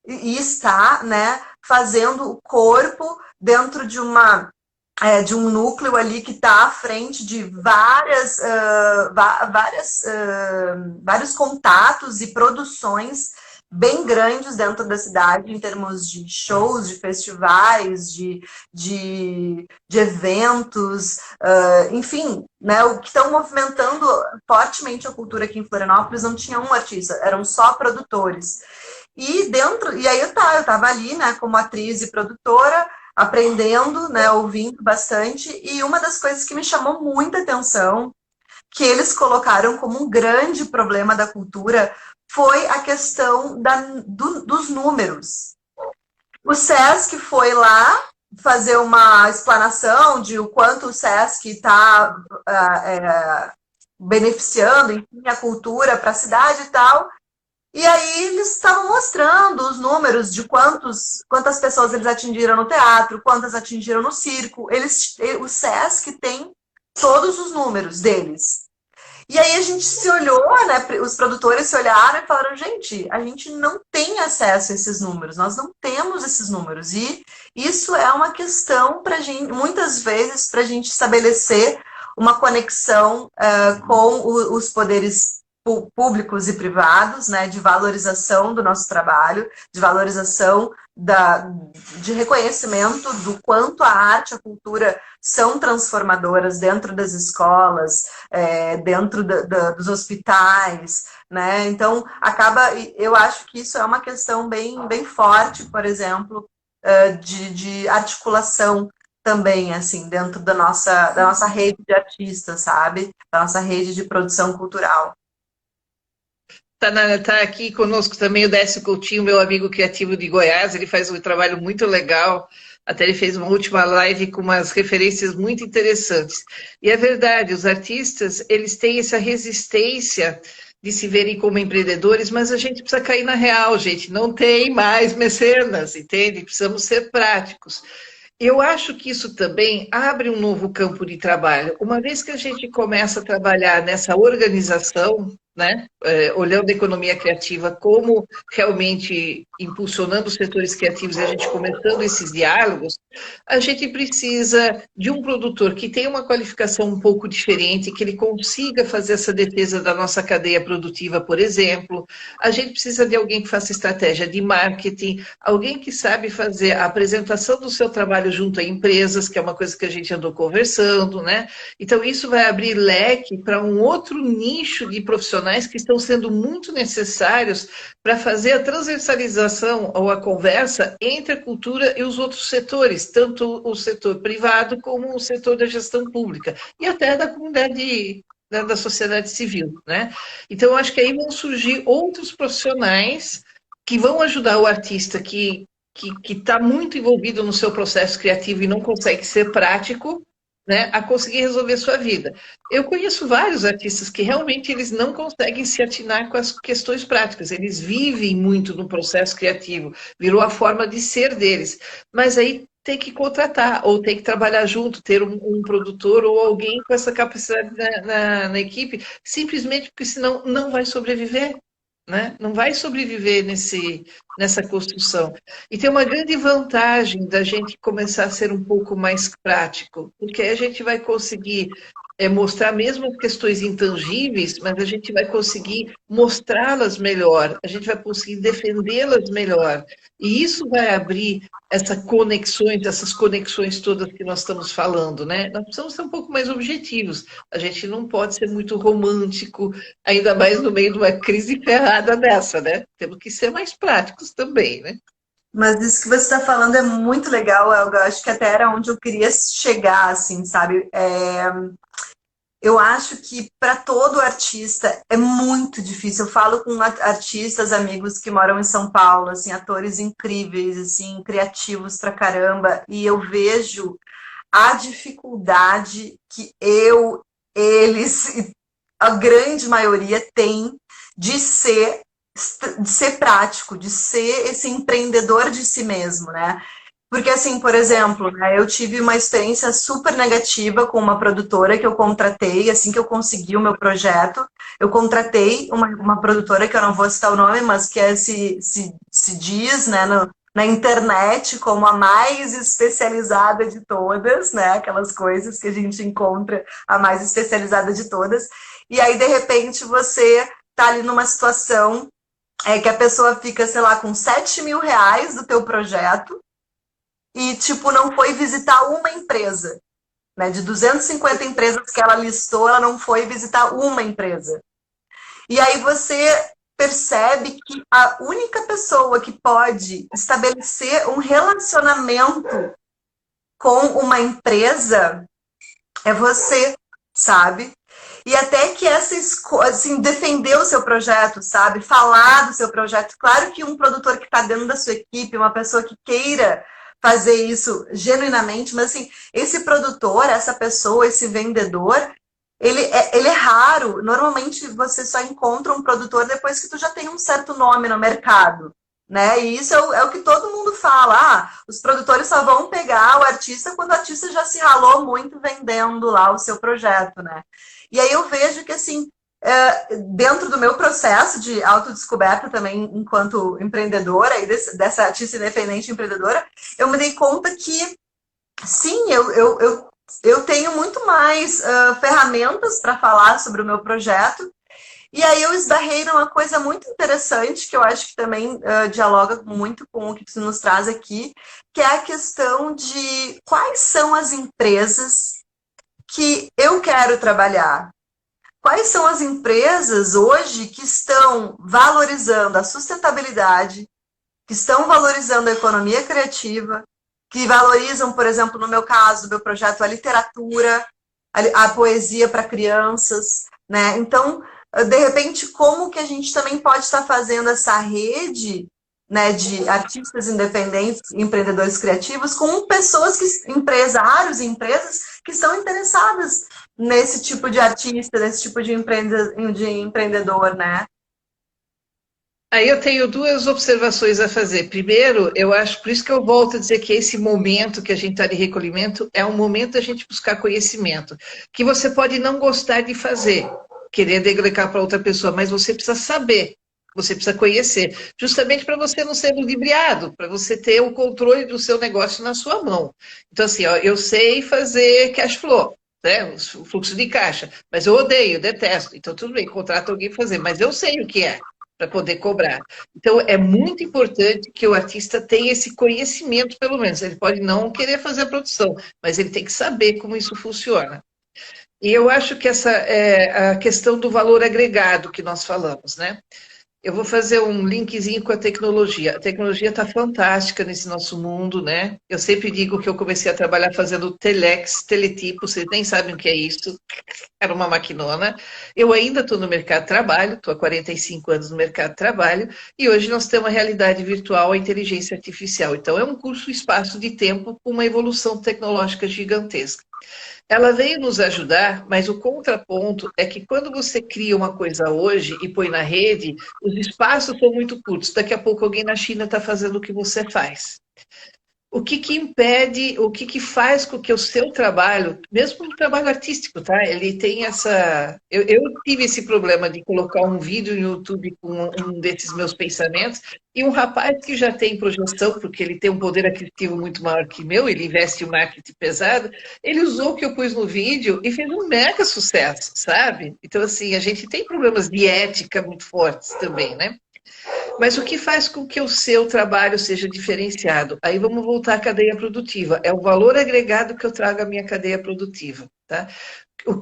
e está, né, fazendo o corpo dentro de um núcleo ali que está à frente de vários contatos e produções bem grandes dentro da cidade, em termos de shows, de festivais, de eventos, enfim, né, o que estão movimentando fortemente a cultura aqui em Florianópolis. Não tinha um artista, eram só produtores. E aí eu estava ali, né, como atriz e produtora, aprendendo, né, ouvindo bastante, e uma das coisas que me chamou muita atenção, que eles colocaram como um grande problema da cultura, foi a questão dos números. O SESC foi lá fazer uma explanação de o quanto o SESC está beneficiando, enfim, a cultura para a cidade e tal. E aí eles estavam mostrando os números de quantas pessoas eles atingiram no teatro, quantas atingiram no circo. O SESC tem todos os números deles. E aí a gente se olhou, né? Os produtores se olharam e falaram, gente, a gente não tem acesso a esses números, nós não temos esses números. E isso é uma questão para gente, muitas vezes, para a gente estabelecer uma conexão com os poderes públicos e privados, né, de valorização do nosso trabalho, de valorização de reconhecimento do quanto a arte e a cultura são transformadoras dentro das escolas, dentro dos hospitais, né? Então, eu acho que isso é uma questão bem, bem forte, por exemplo, de articulação também, assim, dentro da nossa rede de artistas, sabe? Da nossa rede de produção cultural. Tá aqui conosco também o Décio Coutinho, meu amigo criativo de Goiás, ele faz um trabalho muito legal, até ele fez uma última live com umas referências muito interessantes. E é verdade, os artistas, eles têm essa resistência de se verem como empreendedores, mas a gente precisa cair na real, gente, não tem mais mecenas, entende? Precisamos ser práticos. Eu acho que isso também abre um novo campo de trabalho. Uma vez que a gente começa a trabalhar nessa organização, né, olhando a economia criativa como realmente impulsionando os setores criativos e a gente começando esses diálogos, a gente precisa de um produtor que tenha uma qualificação um pouco diferente, que ele consiga fazer essa defesa da nossa cadeia produtiva, por exemplo. A gente precisa de alguém que faça estratégia de marketing, alguém que sabe fazer a apresentação do seu trabalho junto a empresas, que é uma coisa que a gente andou conversando, né? Então, isso vai abrir leque para um outro nicho de profissionais que estão sendo muito necessários para fazer a transversalização ou a conversa entre a cultura e os outros setores, tanto o setor privado como o setor da gestão pública e até da comunidade da sociedade civil, né? Então, eu acho que aí vão surgir outros profissionais que vão ajudar o artista que está muito envolvido no seu processo criativo e não consegue ser prático, né, a conseguir resolver sua vida. Eu conheço vários artistas que realmente eles não conseguem se atinar com as questões práticas, eles vivem muito no processo criativo, virou a forma de ser deles, mas aí tem que contratar, ou tem que trabalhar junto, ter um produtor ou alguém com essa capacidade na equipe, simplesmente porque senão não vai sobreviver. Né? Não vai sobreviver nessa construção. E tem uma grande vantagem da gente começar a ser um pouco mais prático, porque aí a gente vai conseguir mostrar mesmo as questões intangíveis, mas a gente vai conseguir mostrá-las melhor, a gente vai conseguir defendê-las melhor. E isso vai abrir essas conexões todas que nós estamos falando, né? Nós precisamos ser um pouco mais objetivos. A gente não pode ser muito romântico, ainda mais no meio de uma crise ferrada dessa, né? Temos que ser mais práticos também, né? Mas isso que você está falando é muito legal, Elga. Eu acho que até era onde eu queria chegar, assim, sabe? Eu acho que para todo artista é muito difícil. Eu falo com artistas, amigos que moram em São Paulo, assim, atores incríveis, assim, criativos pra caramba, e eu vejo a dificuldade que eles, a grande maioria tem de ser prático, de ser esse empreendedor de si mesmo, né? Porque, assim, por exemplo, né, eu tive uma experiência super negativa com uma produtora que eu contratei, assim que eu consegui o meu projeto, eu contratei uma produtora, que eu não vou citar o nome, mas que se diz, né, na internet como a mais especializada de todas, né, aquelas coisas que a gente encontra, a mais especializada de todas, e aí, de repente, você tá ali numa situação que a pessoa fica, sei lá, com 7 mil reais do teu projeto, e, tipo, não foi visitar uma empresa, né? De 250 empresas que ela listou, ela não foi visitar uma empresa. E aí você percebe que a única pessoa que pode estabelecer um relacionamento com uma empresa é você, sabe? e até que essa assim, defender o seu projeto, sabe? Falar do seu projeto. Claro que um produtor que está dentro da sua equipe, uma pessoa que queira fazer isso genuinamente, mas assim, esse produtor, essa pessoa, esse vendedor, ele é raro. Normalmente você só encontra um produtor depois que tu já tem um certo nome no mercado. Né? E isso é o que todo mundo fala. Ah, os produtores só vão pegar o artista quando o artista já se ralou muito vendendo lá o seu projeto, né? E aí eu vejo que, assim, dentro do meu processo de autodescoberta também enquanto empreendedora, e dessa artista independente empreendedora, eu me dei conta que, sim, eu tenho muito mais ferramentas para falar sobre o meu projeto. E aí eu esbarrei numa coisa muito interessante, que eu acho que também dialoga muito com o que você nos traz aqui, que é a questão de quais são as empresas que eu quero trabalhar. Quais são as empresas hoje que estão valorizando a sustentabilidade, que estão valorizando a economia criativa, que valorizam, por exemplo, no meu caso, do meu projeto, a literatura, a poesia para crianças, né? Então, de repente, como que a gente também pode estar fazendo essa rede, né, de artistas independentes, empreendedores criativos, com pessoas empresários e empresas que estão interessadas nesse tipo de artista, nesse tipo de empreendedor, né? Aí eu tenho duas observações a fazer. Primeiro, eu acho, por isso que eu volto a dizer que esse momento que a gente está de recolhimento é um momento da gente buscar conhecimento, que você pode não gostar de fazer, querer delegar para outra pessoa, mas você precisa saber, você precisa conhecer, justamente para você não ser ludibriado, para você ter o controle do seu negócio na sua mão. Então, assim, ó, eu sei fazer cash flow, né, o fluxo de caixa, mas eu odeio, detesto. Então, tudo bem, contrato alguém para fazer, mas eu sei o que é para poder cobrar. Então, é muito importante que o artista tenha esse conhecimento, pelo menos. Ele pode não querer fazer a produção, mas ele tem que saber como isso funciona. E eu acho que essa é a questão do valor agregado que nós falamos, né? Eu vou fazer um linkzinho com a tecnologia. A tecnologia está fantástica nesse nosso mundo, né? Eu sempre digo que eu comecei a trabalhar fazendo telex, teletipo, vocês nem sabem o que é isso. Era uma maquinona. Eu ainda estou no mercado de trabalho, estou há 45 anos no mercado de trabalho, e hoje nós temos a realidade virtual, a inteligência artificial. Então, é um curto espaço de tempo com uma evolução tecnológica gigantesca. Ela veio nos ajudar, mas o contraponto é que quando você cria uma coisa hoje e põe na rede, os espaços são muito curtos. Daqui a pouco alguém na China está fazendo o que você faz. O que que impede, o que que faz com que o seu trabalho, mesmo no trabalho artístico, tá? Ele tem essa... Eu tive esse problema de colocar um vídeo no YouTube com um desses meus pensamentos, e um rapaz que já tem projeção, porque ele tem um poder aquisitivo muito maior que o meu, ele investe em marketing pesado, ele usou o que eu pus no vídeo e fez um mega sucesso, sabe? Então, assim, a gente tem problemas de ética muito fortes também, né? Mas o que faz com que o seu trabalho seja diferenciado? Aí vamos voltar à cadeia produtiva. É o valor agregado que eu trago à minha cadeia produtiva. Tá?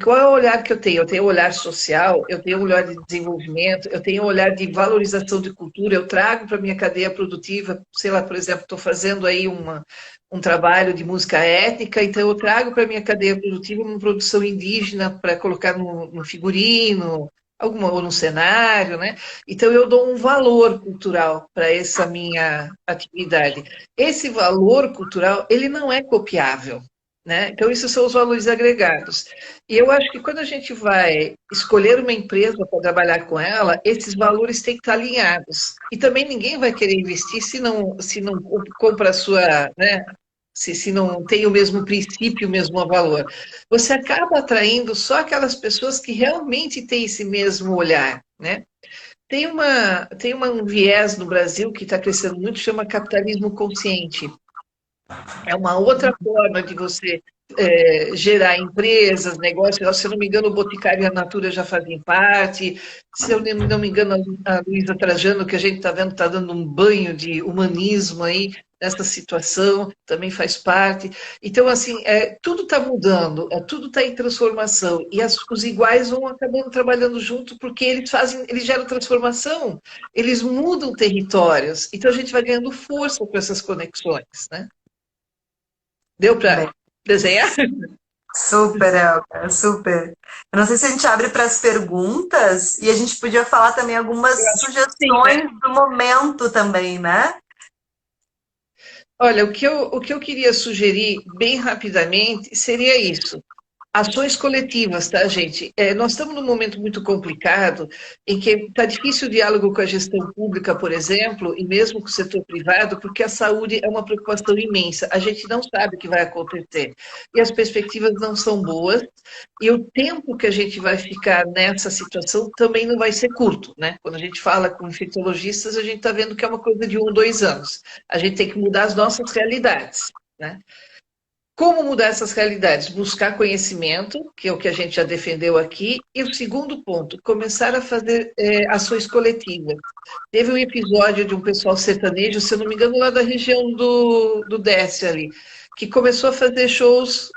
Qual é o olhar que eu tenho? Eu tenho um olhar social, eu tenho um olhar de desenvolvimento, eu tenho um olhar de valorização de cultura, eu trago para a minha cadeia produtiva, sei lá, por exemplo, estou fazendo aí um trabalho de música étnica, então eu trago para a minha cadeia produtiva uma produção indígena para colocar no figurino, ou no cenário, né? Então eu dou um valor cultural para essa minha atividade. Esse valor cultural, ele não é copiável, né? Então esses são os valores agregados. E eu acho que quando a gente vai escolher uma empresa para trabalhar com ela, esses valores têm que estar alinhados. E também ninguém vai querer investir se não compra a sua, né? Se não tem o mesmo princípio, o mesmo valor. Você acaba atraindo só aquelas pessoas que realmente têm esse mesmo olhar, né? Tem um viés no Brasil que está crescendo muito, chama capitalismo consciente. É uma outra forma de você gerar empresas, negócios. Se eu não me engano, o Boticário e a Natura já fazem parte. Se eu não me engano, a Luísa Trajano, que a gente está vendo, está dando um banho de humanismo aí nessa situação, também faz parte. Então, assim, tudo está mudando, tudo está em transformação. E os iguais vão acabando trabalhando junto porque eles geram transformação, eles mudam territórios. Então, a gente vai ganhando força com essas conexões, né? Deu para desenhar? Super, Elga, super. Eu não sei se a gente abre para as perguntas e a gente podia falar também Eu algumas acho que sim, né? sugestões do momento também, né? Olha, o que eu queria sugerir bem rapidamente seria isso. Ações coletivas, tá, gente? Nós estamos num momento muito complicado em que está difícil o diálogo com a gestão pública, por exemplo, e mesmo com o setor privado, porque a saúde é uma preocupação imensa. A gente não sabe o que vai acontecer e as perspectivas não são boas. E o tempo que a gente vai ficar nessa situação também não vai ser curto, né? Quando a gente fala com infectologistas, a gente está vendo que é uma coisa de 1, 2 anos. A gente tem que mudar as nossas realidades, né? Como mudar essas realidades? Buscar conhecimento, que é o que a gente já defendeu aqui, e o segundo ponto, começar a fazer ações coletivas. Teve um episódio de um pessoal sertanejo, se eu não me engano, lá da região do Décio ali, que começou a fazer shows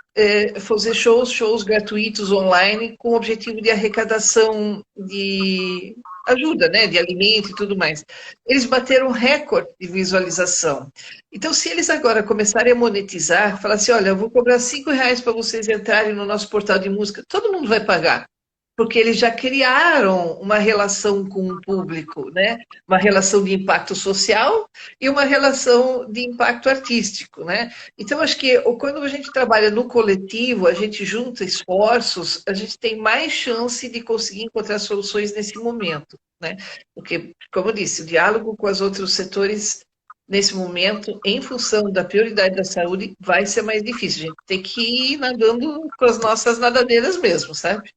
gratuitos online com o objetivo de arrecadação de ajuda, né, de alimento e tudo mais. Eles bateram um recorde de visualização. Então, se eles agora começarem a monetizar, falar assim, olha, eu vou cobrar R$ 5 para vocês entrarem no nosso portal de música, todo mundo vai pagar, porque eles já criaram uma relação com o público, né? Uma relação de impacto social e uma relação de impacto artístico, né? Então, acho que quando a gente trabalha no coletivo, a gente junta esforços, a gente tem mais chance de conseguir encontrar soluções nesse momento, né? Porque, como eu disse, o diálogo com os outros setores nesse momento, em função da prioridade da saúde, vai ser mais difícil. A gente tem que ir nadando com as nossas nadadeiras mesmo, sabe?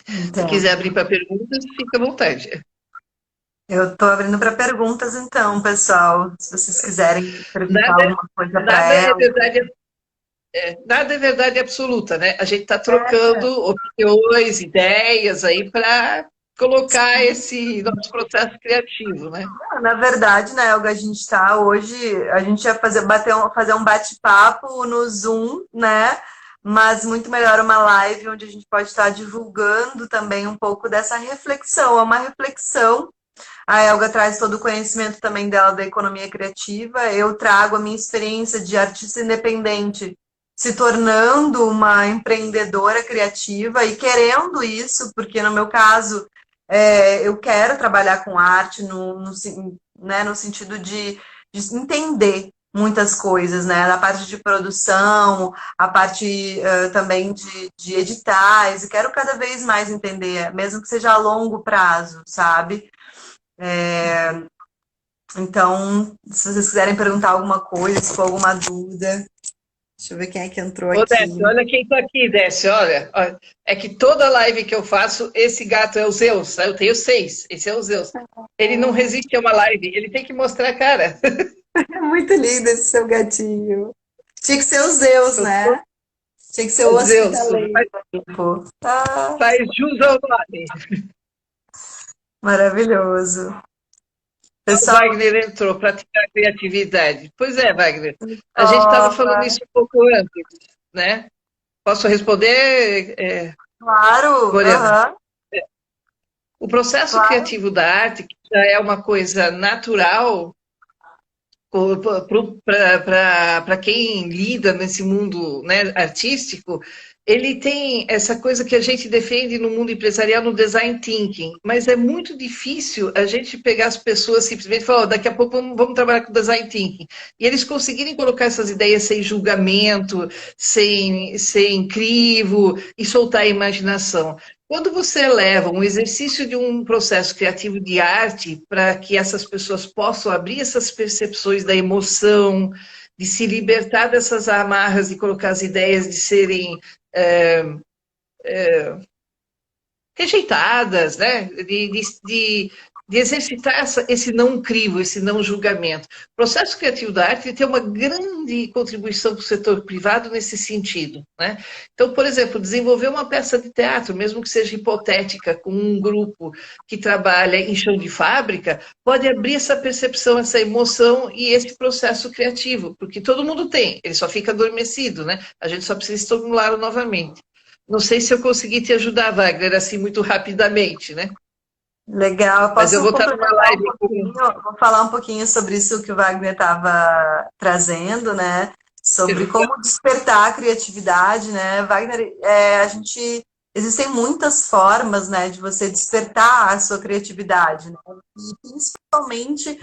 Se quiser Entendo. abrir para perguntas, fica à vontade. Eu estou abrindo para perguntas, então, pessoal. Se vocês quiserem perguntar Nada, alguma coisa para nada é ela. verdade, nada é verdade absoluta, né? A gente está trocando opiniões, ideias aí para colocar esse nosso processo criativo, né? Na verdade, né, Elga, a gente está hoje, a gente ia fazer um bate-papo no Zoom, né? Mas muito melhor uma live onde a gente pode estar divulgando também um pouco dessa reflexão. É uma reflexão. A Elga traz todo o conhecimento também dela da economia criativa. Eu trago a minha experiência de artista independente, se tornando uma empreendedora criativa e querendo isso, porque no meu caso eu quero trabalhar com arte né, no sentido de entender muitas coisas, né? Na parte de produção, a parte também de editais, e quero cada vez mais entender, mesmo que seja a longo prazo, sabe? Então, se vocês quiserem perguntar alguma coisa, se for alguma dúvida, deixa eu ver quem é que entrou Ô, aqui. Décio, olha quem está aqui, Décio, olha. É que toda live que eu faço, esse gato é o Zeus. Eu tenho 6, esse é o Zeus. Ele não resiste a uma live, ele tem que mostrar a cara. É muito lindo esse seu gatinho. Tinha que ser o Zeus, né? Tinha que ser O o Zeus, hospitaleiro. Pô. Ah, faz jus ao nome. maravilhoso. O Pessoal, Wagner entrou, praticar a criatividade. Pois é, Wagner. A gente estava falando ó, isso um pouco antes, né? Posso responder, claro, Gloriana? aham, O processo claro. criativo da arte, que já é uma coisa natural para quem lida nesse mundo, né, artístico, ele tem essa coisa que a gente defende no mundo empresarial, no design thinking, mas é muito difícil a gente pegar as pessoas simplesmente e falar, oh, daqui a pouco vamos trabalhar com design thinking. E eles conseguirem colocar essas ideias sem julgamento, sem crivo e soltar a imaginação. Quando você leva um exercício de um processo criativo de arte para que essas pessoas possam abrir essas percepções da emoção, de se libertar dessas amarras, de colocar as ideias de serem é, rejeitadas, né? De exercitar esse não crivo, esse não julgamento. O processo criativo da arte tem uma grande contribuição para o setor privado nesse sentido, né? Então, por exemplo, desenvolver uma peça de teatro, mesmo que seja hipotética, com um grupo que trabalha em chão de fábrica, pode abrir essa percepção, essa emoção e esse processo criativo, porque todo mundo tem, ele só fica adormecido, né? A gente só precisa estimulá-lo novamente. Não sei se eu consegui te ajudar, Wagner, assim muito rapidamente, né? Legal. Mas eu Posso vou estar numa complementar um live pouquinho? com. Vou falar um pouquinho sobre isso que o Wagner estava trazendo, né? sobre como despertar a criatividade, né, Wagner? Existem muitas formas, né, de você despertar a sua criatividade, né? E principalmente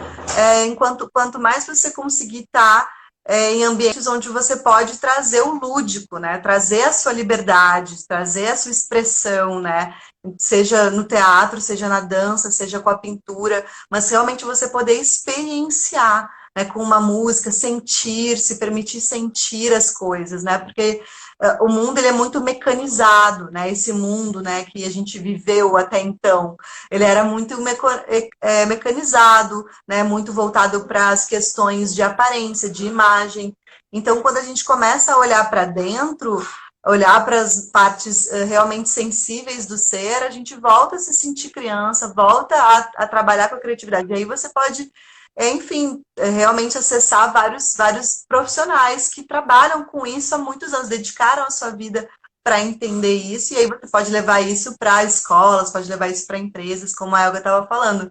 quanto mais você conseguir estar em ambientes onde você pode trazer o lúdico, né? Trazer a sua liberdade, trazer a sua expressão, né? Seja no teatro, seja na dança, seja com a pintura, mas realmente você poder experienciar, né, com uma música, sentir, se permitir sentir as coisas, né? Porque o mundo ele é muito mecanizado, né? Esse mundo, né, que a gente viveu até então, ele era muito mecanizado, né? Muito voltado para as questões de aparência, de imagem. Então, quando a gente começa a olhar para dentro, olhar para as partes realmente sensíveis do ser, a gente volta a se sentir criança, volta a trabalhar com a criatividade. E aí você pode, enfim, realmente acessar vários profissionais que trabalham com isso há muitos anos, dedicaram a sua vida para entender isso, e aí você pode levar isso para escolas, pode levar isso para empresas, como a Elga estava falando,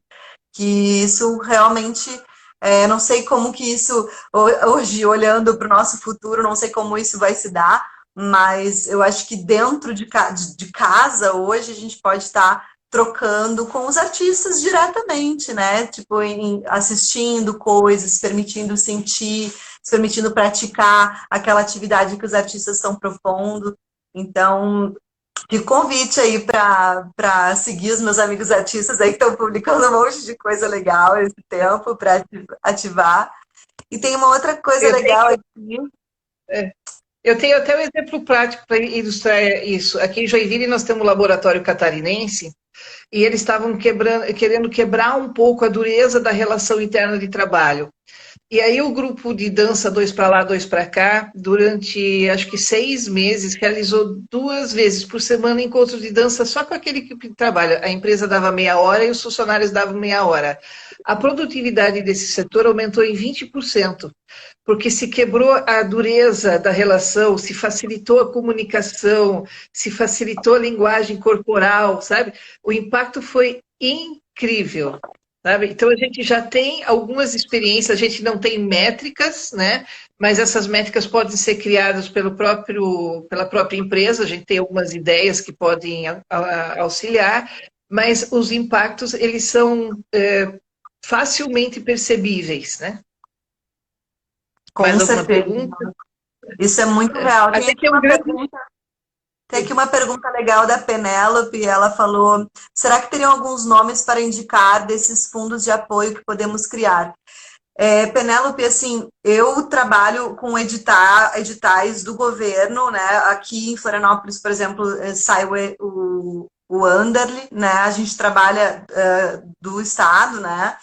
que isso realmente, não sei como que isso, hoje, olhando para o nosso futuro, não sei como isso vai se dar, mas eu acho que dentro de casa, hoje, a gente pode estar trocando com os artistas diretamente, né? Tipo, assistindo coisas, permitindo sentir, se permitindo praticar aquela atividade que os artistas estão propondo. Então, que convite aí para seguir os meus amigos artistas aí que estão publicando um monte de coisa legal esse tempo para ativar. E tem uma outra coisa legal aqui. Eu tenho até um exemplo prático para ilustrar isso. Aqui em Joinville nós temos um laboratório catarinense e eles estavam querendo quebrar um pouco a dureza da relação interna de trabalho. E aí o grupo de dança Dois para Lá, Dois para Cá, durante acho que 6 meses, realizou 2 vezes por semana encontros de dança só com aquele equipe de trabalho. A empresa dava meia hora e os funcionários davam meia hora. A produtividade desse setor aumentou em 20%, porque se quebrou a dureza da relação, se facilitou a comunicação, se facilitou a linguagem corporal, sabe? O impacto foi incrível. Sabe? Então, a gente já tem algumas experiências, a gente não tem métricas, né? Mas essas métricas podem ser criadas pela própria empresa, a gente tem algumas ideias que podem auxiliar, mas os impactos, eles são facilmente percebíveis, né? Com Mais alguma certeza. pergunta? Isso é muito real. Tem aqui uma pergunta legal da Penélope, ela falou, será que teriam alguns nomes para indicar desses fundos de apoio que podemos criar? Penélope, assim, eu trabalho com editais do governo, né? Aqui em Florianópolis, por exemplo, sai o Anderle, né? A gente trabalha do estado, né?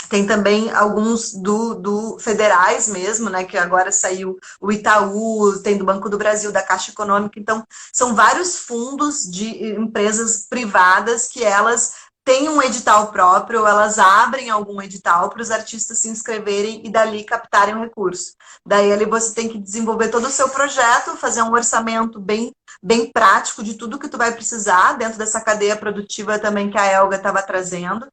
Tem também alguns do federais mesmo, né? Que agora saiu o Itaú, tem do Banco do Brasil, da Caixa Econômica. Então, são vários fundos de empresas privadas que elas têm um edital próprio, elas abrem algum edital para os artistas se inscreverem e dali captarem o recurso. Daí ali você tem que desenvolver todo o seu projeto, fazer um orçamento bem prático de tudo que tu vai precisar dentro dessa cadeia produtiva também que a Elga estava trazendo.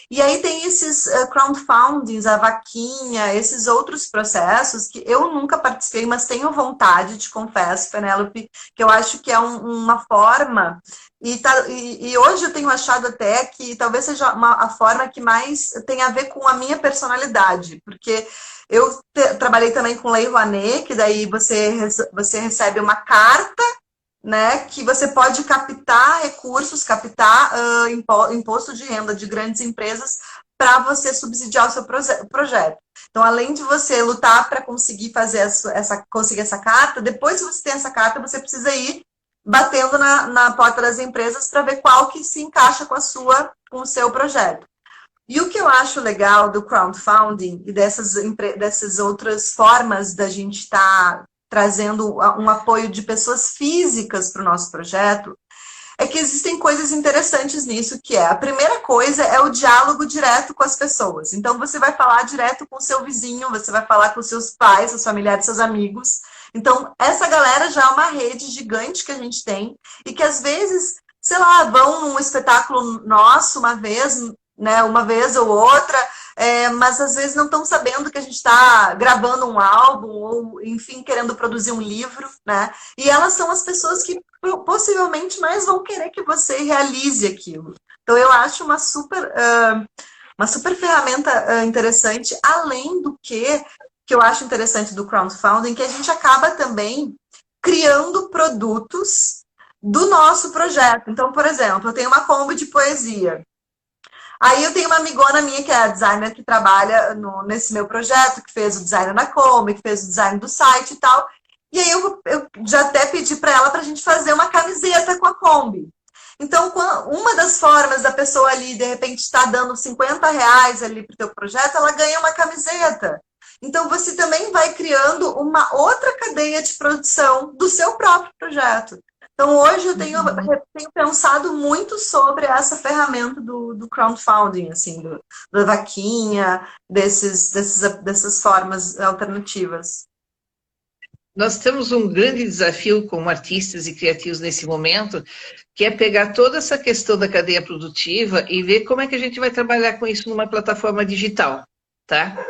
E aí tem esses crowdfundings, a vaquinha, esses outros processos que eu nunca participei, mas tenho vontade, te confesso, Penélope, que eu acho que é uma forma, e hoje eu tenho achado até que talvez seja a forma que mais tem a ver com a minha personalidade, porque eu trabalhei também com Lei Rouanet, que daí você recebe uma carta, né, que você pode captar recursos, captar imposto de renda de grandes empresas para você subsidiar o seu projeto. Então, além de você lutar para conseguir fazer conseguir essa carta, depois que você tem essa carta, você precisa ir batendo na porta das empresas para ver qual que se encaixa com o seu projeto. E o que eu acho legal do crowdfunding e dessas outras formas da gente estar trazendo um apoio de pessoas físicas para o nosso projeto, é que existem coisas interessantes nisso, que a primeira coisa é o diálogo direto com as pessoas. Então, você vai falar direto com o seu vizinho, você vai falar com seus pais, seus familiares, seus amigos. Então, essa galera já é uma rede gigante que a gente tem e que, às vezes, sei lá, vão num espetáculo nosso uma vez, né, uma vez ou outra, mas às vezes não estão sabendo que a gente está gravando um álbum ou, enfim, querendo produzir um livro, né? E elas são as pessoas que possivelmente mais vão querer que você realize aquilo. Então, eu acho uma super ferramenta interessante, além do que eu acho interessante do crowdfunding, que a gente acaba também criando produtos do nosso projeto. Então, por exemplo, eu tenho uma Kombi de poesia. Aí eu tenho uma amigona minha que é a designer que trabalha nesse meu projeto, que fez o design na Kombi, que fez o design do site e tal. E aí eu já até pedi para ela para a gente fazer uma camiseta com a Kombi. Então, uma das formas da pessoa ali, de repente, está dando R$ 50 ali para o teu projeto, ela ganha uma camiseta. Então, você também vai criando uma outra cadeia de produção do seu próprio projeto. Então, hoje eu tenho pensado muito sobre essa ferramenta do crowdfunding, assim, da vaquinha, dessas formas alternativas. Nós temos um grande desafio como artistas e criativos nesse momento, que é pegar toda essa questão da cadeia produtiva e ver como é que a gente vai trabalhar com isso numa plataforma digital, tá?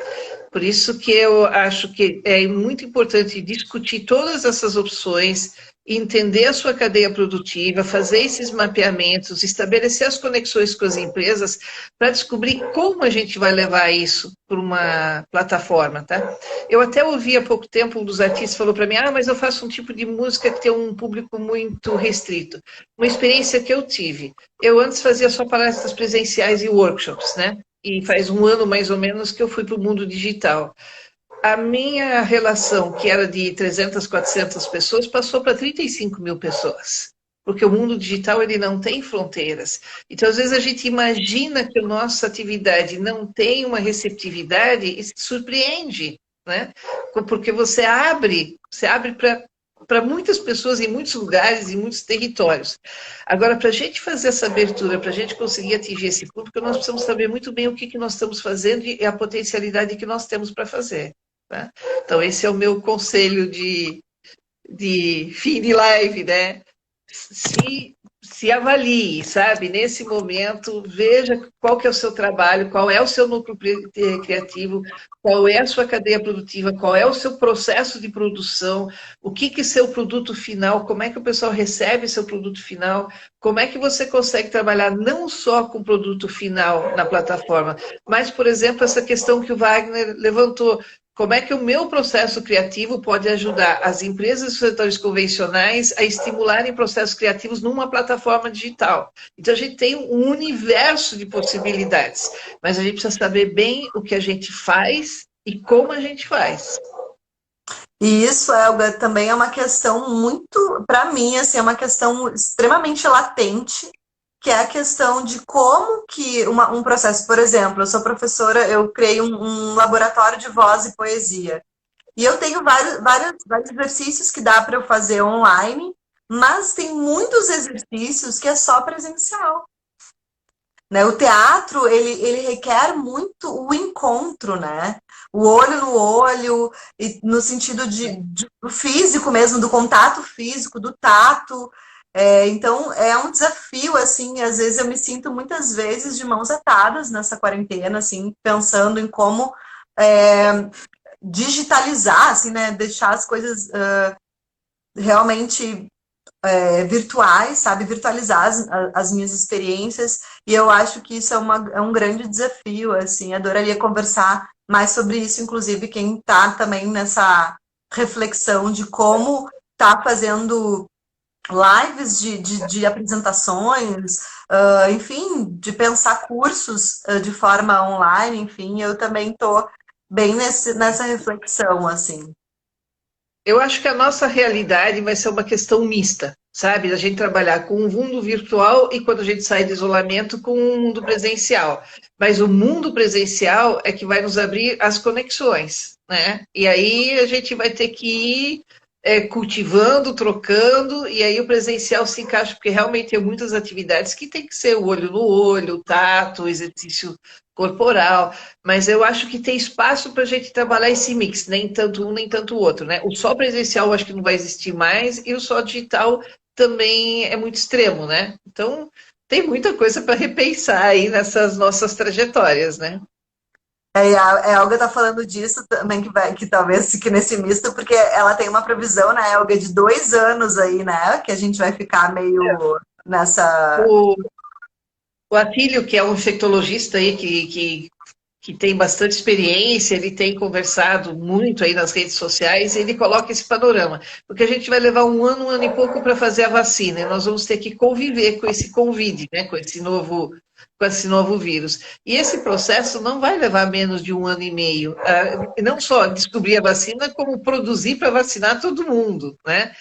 Por isso que eu acho que é muito importante discutir todas essas opções, entender a sua cadeia produtiva, fazer esses mapeamentos, estabelecer as conexões com as empresas para descobrir como a gente vai levar isso para uma plataforma, tá? Eu até ouvi há pouco tempo um dos artistas falou para mim, mas eu faço um tipo de música que tem um público muito restrito. Uma experiência que eu tive. Eu antes fazia só palestras presenciais e workshops, né? E faz um ano mais ou menos que eu fui para o mundo digital. A minha relação, que era de 300, 400 pessoas, passou para 35 mil pessoas. Porque o mundo digital ele não tem fronteiras. Então, às vezes, a gente imagina que a nossa atividade não tem uma receptividade e se surpreende, né? Porque você abre para muitas pessoas em muitos lugares, em muitos territórios. Agora, para a gente fazer essa abertura, para a gente conseguir atingir esse público, nós precisamos saber muito bem o que nós estamos fazendo e a potencialidade que nós temos para fazer. Tá? Então, esse é o meu conselho de fim de live, né? Se avalie, sabe? Nesse momento, veja qual que é o seu trabalho, qual é o seu núcleo criativo, qual é a sua cadeia produtiva, qual é o seu processo de produção, o que é seu produto final, como é que o pessoal recebe seu produto final, como é que você consegue trabalhar não só com o produto final na plataforma, mas, por exemplo, essa questão que o Wagner levantou, como é que o meu processo criativo pode ajudar as empresas dos setores convencionais a estimularem processos criativos numa plataforma digital? Então, a gente tem um universo de possibilidades, mas a gente precisa saber bem o que a gente faz e como a gente faz. E isso, Elga, também é uma questão muito, para mim, assim, é uma questão extremamente latente, que é a questão de como que um processo, por exemplo, eu sou professora, eu criei um laboratório de voz e poesia. E eu tenho vários exercícios que dá para eu fazer online, mas tem muitos exercícios que é só presencial. Né? O teatro, ele requer muito o encontro, né? O olho no olho, e no sentido do físico mesmo, do contato físico, do tato. Então, é um desafio, assim, às vezes eu me sinto muitas vezes de mãos atadas nessa quarentena, assim, pensando em como digitalizar, assim, né? Deixar as coisas realmente virtuais, sabe? Virtualizar as minhas experiências, e eu acho que isso é um grande desafio, assim, adoraria conversar mais sobre isso, inclusive quem está também nessa reflexão de como está fazendo lives de apresentações, enfim, de pensar cursos de forma online, enfim, eu também estou bem nessa reflexão, assim. Eu acho que a nossa realidade vai ser uma questão mista, sabe? A gente trabalhar com um mundo virtual e quando a gente sai do isolamento com um mundo presencial. Mas o mundo presencial é que vai nos abrir as conexões, né? E aí a gente vai ter que ir cultivando, trocando, e aí o presencial se encaixa, porque realmente tem muitas atividades que tem que ser o olho no olho, o tato, o exercício corporal, mas eu acho que tem espaço para a gente trabalhar esse mix, nem tanto um, nem tanto o outro, né? O só presencial eu acho que não vai existir mais, e o só digital também é muito extremo, né? Então, tem muita coisa para repensar aí nessas nossas trajetórias, né? A Elga tá falando disso também, que talvez fique nesse misto, porque ela tem uma previsão, né, Elga, de 2 anos aí, né, que a gente vai ficar meio nessa... O, o Atílio, que é um infectologista aí que tem bastante experiência, ele tem conversado muito aí nas redes sociais, e ele coloca esse panorama, porque a gente vai levar um ano e pouco para fazer a vacina, e nós vamos ter que conviver com esse Covid, né, com esse novo vírus. E esse processo não vai levar menos de um ano e meio. Não só descobrir a vacina, como produzir para vacinar todo mundo, né?